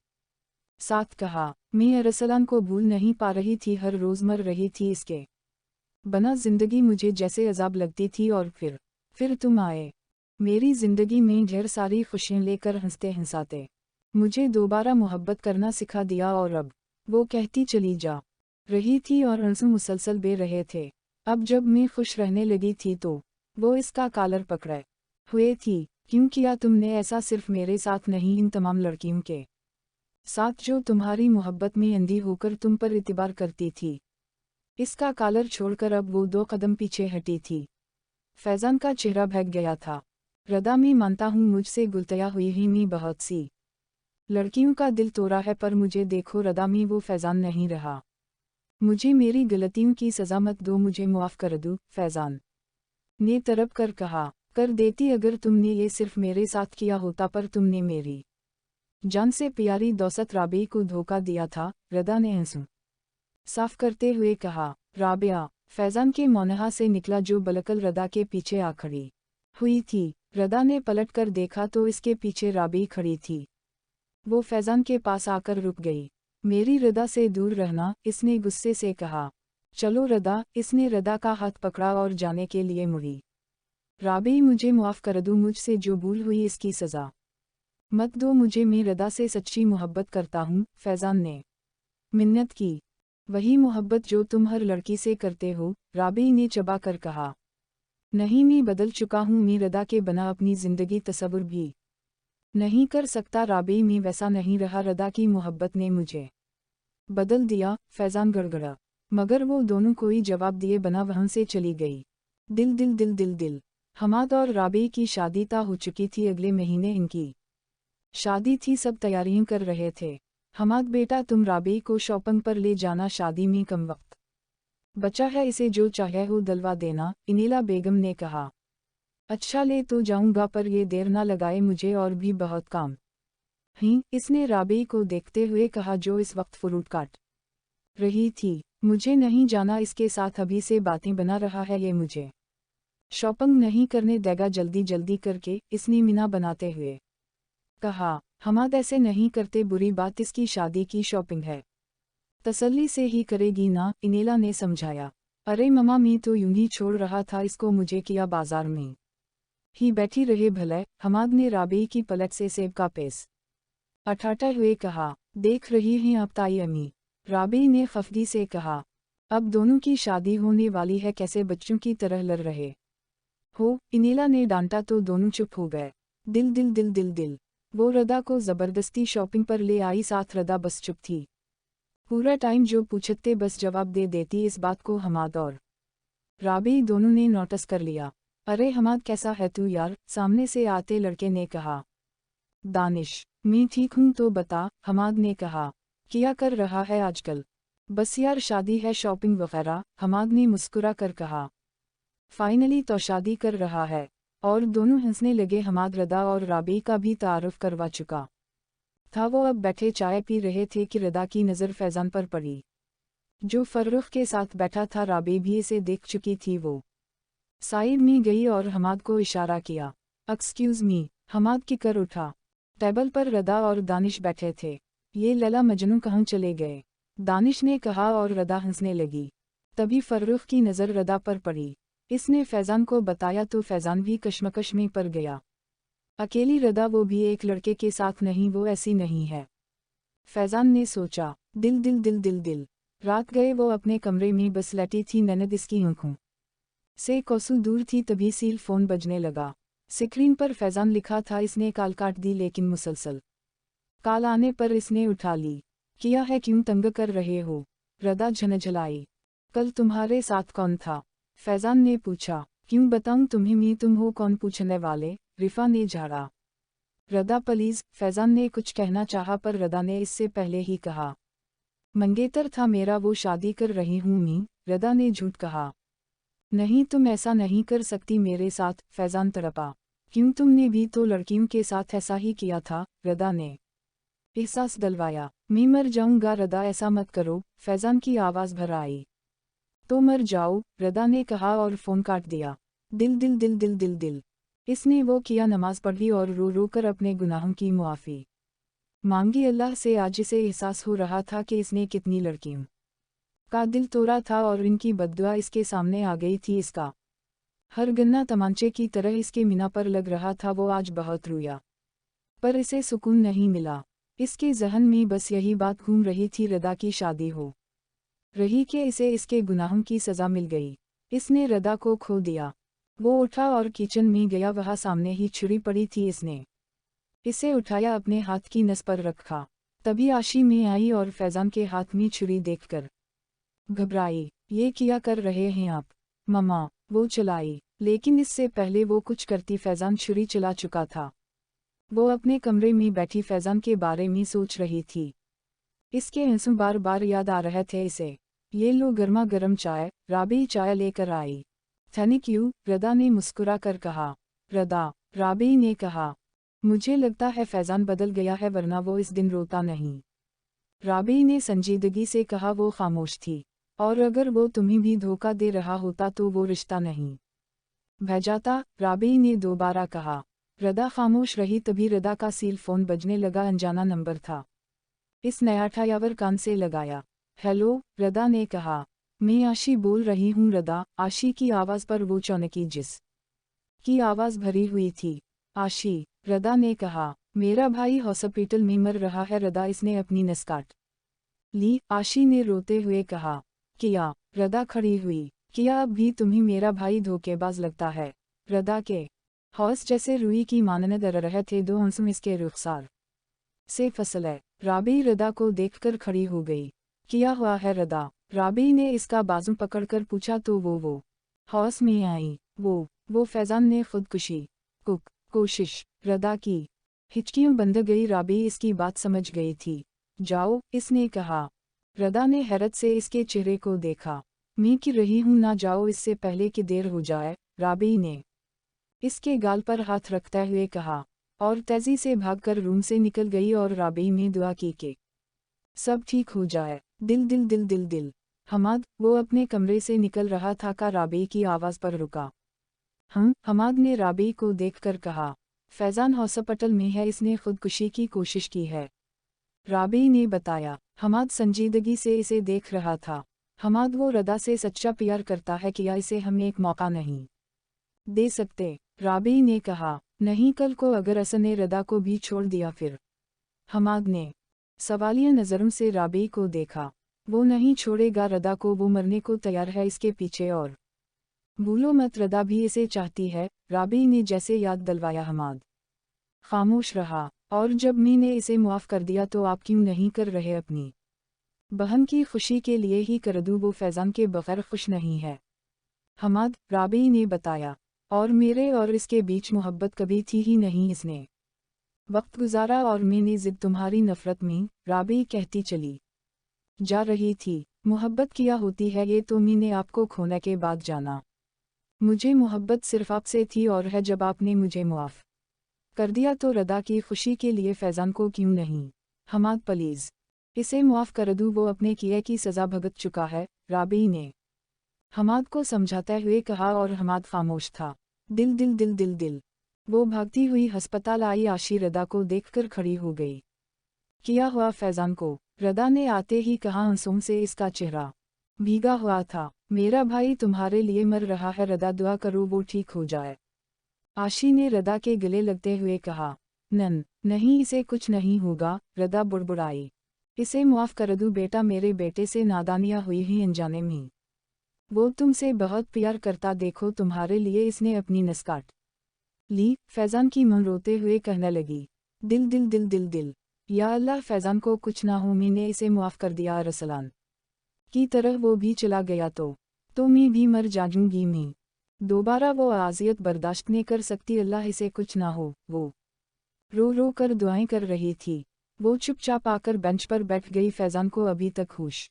साथ कहा। मैं अरसलान को भूल नहीं पा रही थी, हर रोज़ मर रही थी इसके बना ज़िंदगी मुझे जैसे अजाब लगती थी, और फिर तुम आए मेरी ज़िंदगी में ढेर सारी खुशियाँ लेकर हंसते हंसाते मुझे दोबारा मोहब्बत करना सिखा दिया। और अब वो कहती चली जा रही थी और आंसू मुसलसल बह रहे थे। अब जब मैं खुश रहने लगी थी तो वो इसका कॉलर पकड़े हुए थी। क्यों किया तुमने ऐसा? सिर्फ मेरे साथ नहीं, इन तमाम लड़कियों के साथ जो तुम्हारी मोहब्बत में अंधी होकर तुम पर इतिबार करती थी। इसका कॉलर छोड़कर अब वो 2 कदम पीछे हटी थी। फैज़ान का चेहरा भग गया था। रदा, मैं मानता हूँ मुझसे गुलतया हुई ही मैं बहुत सी लड़कियों का दिल तोड़ा है, पर मुझे देखो रदा, मैं वो फैज़ान नहीं रहा। मुझे मेरी गलतियों की सज़ा मत दो, मुझे मुआफ़ कर दो। फैज़ान ने तड़प कर कहा, कर देती अगर तुमने ये सिर्फ मेरे साथ किया होता, पर तुमने मेरी जान से प्यारी दौसत राबी को धोखा दिया था। रदा ने आंसू साफ करते हुए कहा। राबिया फैज़ान के मौनहा से निकला, जो बलकल रदा के पीछे आ खड़ी हुई थी। रदा ने पलट कर देखा तो इसके पीछे राबी खड़ी थी। वो फैज़ान के पास आकर रुक गई। मेरी रदा से दूर रहना, इसने गुस्से से कहा। चलो रदा, इसने रदा का हाथ पकड़ा और जाने के लिए मुड़ी। राबी मुझे मुआफ़ कर दो, मुझसे जो भूल हुई इसकी सज़ा मत दो मुझे, मैं रदा से सच्ची मोहब्बत करता हूँ। फैज़ान ने मिन्नत की। वही मोहब्बत जो तुम हर लड़की से करते हो, राबी ने चबा कर कहा। नहीं, मैं बदल चुका हूँ, मैं रदा के बना अपनी ज़िंदगी तसव्वुर भी नहीं कर सकता। राबी मैं वैसा नहीं रहा, रदा की मोहब्बत ने मुझे बदल दिया। फैज़ान गड़गड़ा, मगर वो दोनों कोई जवाब दिए बना वहाँ से चली गई। दिल दिल दिल दिल दिल। हमाद और राबी की शादी तय हो चुकी थी। अगले महीने इनकी शादी थी, सब तैयारियां कर रहे थे। हमाद बेटा, तुम राबी को शॉपिंग पर ले जाना, शादी में कम वक्त बचा है, इसे जो चाहे हो दिलवा देना। इनीला बेगम ने कहा। अच्छा ले तो जाऊंगा, पर ये देर ना लगाए, मुझे और भी बहुत काम ही। इसने राबी को देखते हुए कहा, जो इस वक्त फ्रूट काट रही थी। मुझे नहीं जाना इसके साथ, अभी से बातें बना रहा है ये, मुझे शॉपिंग नहीं करने देगा। जल्दी जल्दी करके इसने मीना बनाते हुए कहा। हमाद ऐसे नहीं करते, बुरी बात, इसकी शादी की शॉपिंग है, तसल्ली से ही करेगी ना। इनेला ने समझाया। अरे ममा, मैं तो यूं ही छोड़ रहा था इसको, मुझे किया बाजार में ही बैठी रहे भले। हमाद ने राबी की पलट से सेब का पीस अठाते हुए कहा। देख रही हैं आप ताई अम्मी, राबी ने खफगी से कहा। अब दोनों की शादी होने वाली है, कैसे बच्चों की तरह लड़ रहे हो। इनेला ने डांटा तो दोनों चुप हो गए। दिल दिल दिल दिल दिल। वो रदा को ज़बरदस्ती शॉपिंग पर ले आई, साथ रदा बस चुप थी। पूरा टाइम जो पूछते बस जवाब दे देती। इस बात को हमाद और राबी दोनों ने नोटिस कर लिया। अरे हमाद, कैसा है तू यार, सामने से आते लड़के ने कहा। दानिश, मैं ठीक हूँ, तो बता। हमाद ने कहा। क्या कर रहा है आजकल? बस यार, शादी है, शॉपिंग वगैरह। हमाद ने मुस्कुरा कर कहा। फाइनली तो शादी कर रहा है। और दोनों हंसने लगे। हमाद रदा और राबी का भी तारुफ करवा चुका था। वो अब बैठे चाय पी रहे थे कि रदा की नज़र फैज़ान पर पड़ी, जो फर्रुख के साथ बैठा था। राबी भी इसे देख चुकी थी। वो साइड में गई और हमाद को इशारा किया। Excuse me. हमाद की कर उठा। टेबल पर रदा और दानिश बैठे थे। ये लैला मजनू कहाँ चले गए? दानिश ने कहा और रदा हंसने लगी। तभी फर्रुख की नज़र रदा पर पड़ी। इसने फैज़ान को बताया तो फैज़ान भी कश्मकश में पड़ गया। अकेली रदा, वो भी एक लड़के के साथ नहीं, वो ऐसी नहीं है। फैज़ान ने सोचा। दिल दिल दिल दिल दिल। रात गए वो अपने कमरे में बस लेटी थी। ननद इसकी आंखों से कोसों दूर थी। तभी सील फ़ोन बजने लगा। स्क्रीन पर फैज़ान लिखा था। इसने कॉल काट दी, लेकिन मुसलसल कॉल आने पर इसने उठा ली। क्या है, क्यों तंग कर रहे हो? रदा झनझलाई। कल तुम्हारे साथ कौन था? फैज़ान ने पूछा। क्यों बताऊं तुम्हें, मैं तुम हो कौन पूछने वाले? रिफ़ा ने झाड़ा। रदा प्लीज़। फैज़ान ने कुछ कहना चाहा, पर रदा ने इससे पहले ही कहा। मंगेतर था मेरा, वो शादी कर रही हूँ मैं। रदा ने झूठ कहा। नहीं, तुम ऐसा नहीं कर सकती मेरे साथ। फैज़ान तड़पा। क्यों, तुमने भी तो लड़कियों के साथ ऐसा ही किया था। रदा ने एहसास दिलवाया। मैं मर जाऊंगा रदा, ऐसा मत करो। फैज़ान की आवाज़ भर आई। तो मर जाओ, रदा ने कहा और फ़ोन काट दिया। दिल दिल दिल दिल दिल दिल। इसने वो किया, नमाज पढ़ी और रो रो कर अपने गुनाहों की मुआफ़ी मांगी अल्लाह से। आज इसे एहसास हो रहा था कि इसने कितनी लड़कियों का दिल तोड़ा था, और इनकी बद्दुआ इसके सामने आ गई थी। इसका हर गन्ना तमांचे की तरह इसके मीना पर लग रहा था। वो आज बहुत रोया, पर इसे सुकून नहीं मिला। इसके जहन में बस यही बात घूम रही थी, रदा की शादी हो रही कि इसे इसके गुनाहों की सज़ा मिल गई। इसने रदा को खो दिया। वो उठा और किचन में गया। वहाँ सामने ही छुरी पड़ी थी। इसने इसे उठाया, अपने हाथ की नस पर रखा। तभी आशी में आई और फैज़ान के हाथ में छुरी देखकर घबराई। ये क्या कर रहे हैं आप? मम्मा। वो चलाई, लेकिन इससे पहले वो कुछ करती फैज़ान छुरी चला चुका था। वो अपने कमरे में बैठी फैज़ान के बारे में सोच रही थी। इसके आंसू बार बार याद आ रहे थे इसे। ये लो गर्मा गर्म चाय। राबी चाय लेकर आई। थैंक यू, रदा ने मुस्कुरा कर कहा। रदा, राबी ने कहा, मुझे लगता है फैज़ान बदल गया है, वरना वो इस दिन रोता नहीं। राबी ने संजीदगी से कहा। वो खामोश थी। और अगर वो तुम्हें भी धोखा दे रहा होता तो वो रिश्ता नहीं भेजाता, राबी ने दोबारा कहा। रदा खामोश रही। तभी रदा का सील फोन बजने लगा। अनजाना नंबर था। इस नया ठायावर कान से लगाया। हेलो, रदा ने कहा। मैं आशी बोल रही हूँ। रदा, आशी की आवाज़ पर वो चौनकी जिस की आवाज़ भरी हुई थी। आशी, रदा ने कहा। मेरा भाई हॉस्पिटल में मर रहा है। रदा, इसने अपनी नस काट ली, आशी ने रोते हुए कहा। किया, रदा खड़ी हुई। किया, अब भी तुम्ही मेरा भाई धोखेबाज लगता है। रदा के हौस जैसे रुई की मानने दर रहे थे। दो हंसुम इसके रुखसार से फसले। राबी रदा को देखकर खड़ी हो गई। किया हुआ है रदा? राबी ने इसका बाजू पकड़कर पूछा। तो वो हौस में आई। वो फैज़ान ने खुदकुशी कोशिश। रदा की हिचकियों बंद गई। राबी इसकी बात समझ गई थी। जाओ, इसने कहा। रदा ने हैरत से इसके चेहरे को देखा। मैं की रही हूँ, ना जाओ इससे पहले कि देर हो जाए, राबी ने इसके गाल पर हाथ रखते हुए कहा। और तेजी से भागकर रूम से निकल गई। और राबी में दुआ की कि सब ठीक हो जाए। दिल दिल दिल दिल दिल। हमाद, वो अपने कमरे से निकल रहा था का राबी की आवाज़ पर रुका। हमाद ने राबी को देखकर कहा। फैज़ान हॉस्पिटल में है, इसने खुदकुशी की कोशिश की है, राबी ने बताया। हमाद संजीदगी से इसे देख रहा था। हमाद, वो रदा से सच्चा प्यार करता है। क्या इसे हम एक मौका नहीं दे सकते? राबी ने कहा। नहीं, कल को अगर असन ने रदा को भी छोड़ दिया फिर? हमाद ने सवालिया नज़रों से राबी को देखा। वो नहीं छोड़ेगा रदा को, वो मरने को तैयार है इसके पीछे। और भूलो मत, रदा भी इसे चाहती है, राबी ने जैसे याद दिलवाया। हमाद खामोश रहा। और जब मी ने इसे मुआफ़ कर दिया तो आप क्यों नहीं कर रहे? अपनी बहन की खुशी के लिए ही कर दूँ, वो फैज़ान के बगैर खुश नहीं है, हमाद, राबी ने बताया। और मेरे और इसके बीच मोहब्बत कभी थी ही नहीं। इसने वक्त गुजारा और मैंने जिद तुम्हारी नफ़रत में, राबी कहती चली जा रही थी। मोहब्बत किया होती है ये तो मैंने आपको खोने के बाद जाना। मुझे मोहब्बत सिर्फ आपसे थी और है। जब आपने मुझे मुआफ़ कर दिया तो रदा की खुशी के लिए फैज़ान को क्यों नहीं? हमाद, प्लीज़ इसे मुआफ़ कर दूँ, वो अपने किए की सज़ा भुगत चुका है, राबी ने हमाद को समझाते हुए कहा। और हमाद खामोश था। दिल दिल दिल दिल दिल। वो भागती हुई अस्पताल आई। आशी रदा को देखकर खड़ी हो गई। किया हुआ फैज़ान को? रदा ने आते ही कहा। आंसुओं से इसका चेहरा भीगा हुआ था। मेरा भाई तुम्हारे लिए मर रहा है रदा, दुआ करो वो ठीक हो जाए। आशी ने रदा के गले लगते हुए कहा। नहीं, इसे कुछ नहीं होगा, रदा बुड़बुड़ाई। इसे मुआफ़ कर दूँ बेटा, मेरे बेटे से नादानियाँ हुई ही अनजाने में। वो तुमसे बहुत प्यार करता, देखो तुम्हारे लिए इसने अपनी नस काट ली। फैज़ान की मां रोते हुए कहने लगी। दिल दिल दिल दिल दिल। या अल्लाह, फैज़ान को कुछ ना हो, मैंने इसे मुआफ़ कर दिया। रसलान की तरह वो भी चला गया तो मैं भी मर जाऊंगी। मैं दोबारा वो आज़ियत बर्दाश्त नहीं कर सकती। अल्लाह, इसे कुछ ना हो। वो रो रो कर दुआएं कर रही थी। वो चुपचाप आकर बेंच पर बैठ गई। फैज़ान को अभी तक होश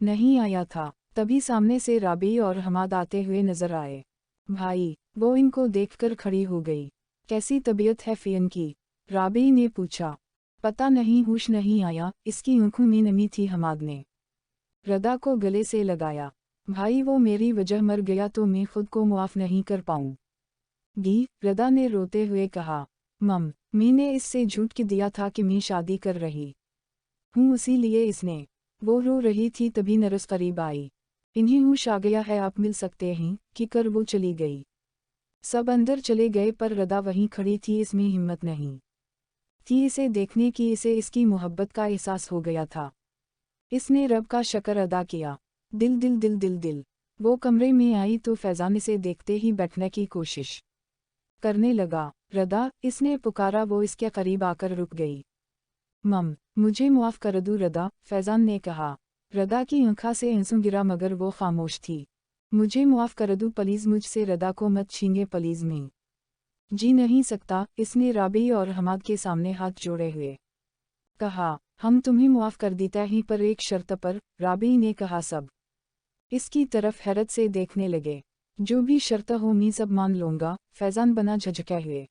नहीं आया था। तभी सामने से राबी और हमाद आते हुए नजर आए। भाई, वो इनको देखकर खड़ी हो गई। कैसी तबीयत है फ़ियन की? राबी ने पूछा। पता नहीं, होश नहीं आया, इसकी आंखों में नमी थी। हमाद ने रदा को गले से लगाया। भाई, वो मेरी वजह मर गया तो मैं खुद को मुआफ़ नहीं कर पाऊंगी, रदा ने रोते हुए कहा। मैंने इससे झूठ के दिया था कि मैं शादी कर रही हूँ, इसीलिए इसने वो रो रही थी। तभी नर्स करीब आई। इन्हीं होश आ गया है, आप मिल सकते हैं कि कर वो चली गई। सब अंदर चले गए पर रदा वहीं खड़ी थी। इसमें हिम्मत नहीं थी इसे देखने की। इसे इसकी मोहब्बत का एहसास हो गया था। इसने रब का शुक्र अदा किया। दिल दिल दिल दिल दिल। वो कमरे में आई तो फैज़ान इसे देखते ही बैठने की कोशिश करने लगा। रदा, इसने पुकारा। वो इसके करीब आकर रुक गई। मुझे मुआफ़ कर दूँ रदा, फैज़ान ने कहा। रदा की आँखों से आंसू गिरा मगर वो खामोश थी। मुझे मुआफ़ कर दूँ प्लीज़, मुझसे रदा को मत छीनिए प्लीज़, मैं जी नहीं सकता। इसने राबी और हमाद के सामने हाथ जोड़े हुए कहा। हम तुम्हें मुआफ़ कर देते हैं पर एक शर्त पर, राबी ने कहा। सब इसकी तरफ हैरत से देखने लगे। जो भी शर्त हो मैं सब मान लूँगा, फैज़ान बना झटके हुए।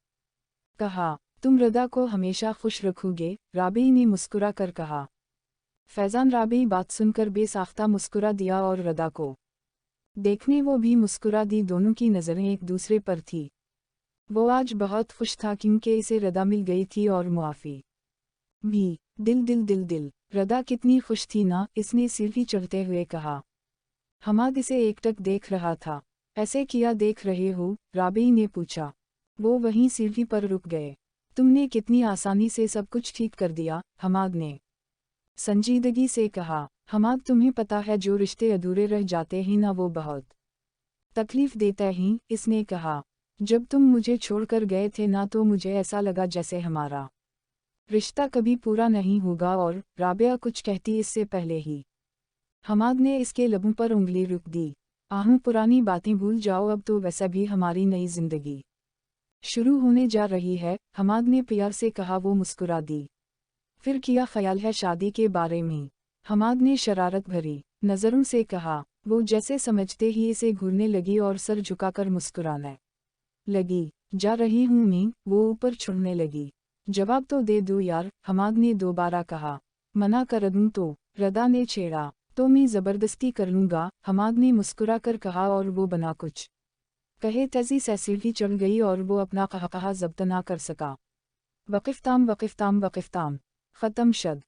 कहा, तुम रदा को हमेशा खुश रखोगे? राबी ने मुस्कुरा कर कहा। फैज़ान राबी बात सुनकर बेसाख्ता मुस्कुरा दिया और रदा को देखने वो भी मुस्कुरा दी। दोनों की नज़रें एक दूसरे पर थी। वो आज बहुत खुश था क्योंकि इसे रदा मिल गई थी और मुआफ़ी भी। दिल दिल दिल दिल, रदा कितनी खुश थी ना, इसने सीढ़ी चढ़ते हुए कहा। हमाद इसे एकटक देख रहा था। ऐसे किया देख रहे हो? राबी ने पूछा। वो वहीं सीढ़ी पर रुक गए। तुमने कितनी आसानी से सब कुछ ठीक कर दिया, हमाद ने संजीदगी से कहा। हमाद तुम्हें पता है जो रिश्ते अधूरे रह जाते हैं ना वो बहुत तकलीफ देता ही, इसने कहा। जब तुम मुझे छोड़कर गए थे ना तो मुझे ऐसा लगा जैसे हमारा रिश्ता कभी पूरा नहीं होगा और राबिया कुछ कहती इससे पहले ही हमाद ने इसके लबों पर उंगली रुक दी। आहूं पुरानी बातें भूल जाओ, अब तो वैसा भी हमारी नई जिंदगी शुरू होने जा रही है, हमाद ने प्यार से कहा। वो मुस्कुरा दी। फिर क्या ख्याल है शादी के बारे में? हमाद ने शरारत भरी नज़रों से कहा। वो जैसे समझते ही इसे घूरने लगी और सर झुकाकर मुस्कुराने लगी। जा रही हूँ मैं, वो ऊपर छुड़ने लगी। जवाब तो दे दो यार, हमाद ने दोबारा कहा। मना कर दूँ तो? रदा ने छेड़ा। तो मैं ज़बरदस्ती कर लूँगा, हमाद ने मुस्कुरा कर कहा और वो बना कुछ कहे तेजी से सीढ़ी चढ़ गई और वो अपना कहा ज़ब्त ना कर सका। वक़िफ़ताम वक़िफ़ताम वक़िफ़ताम। ख़त्म शद।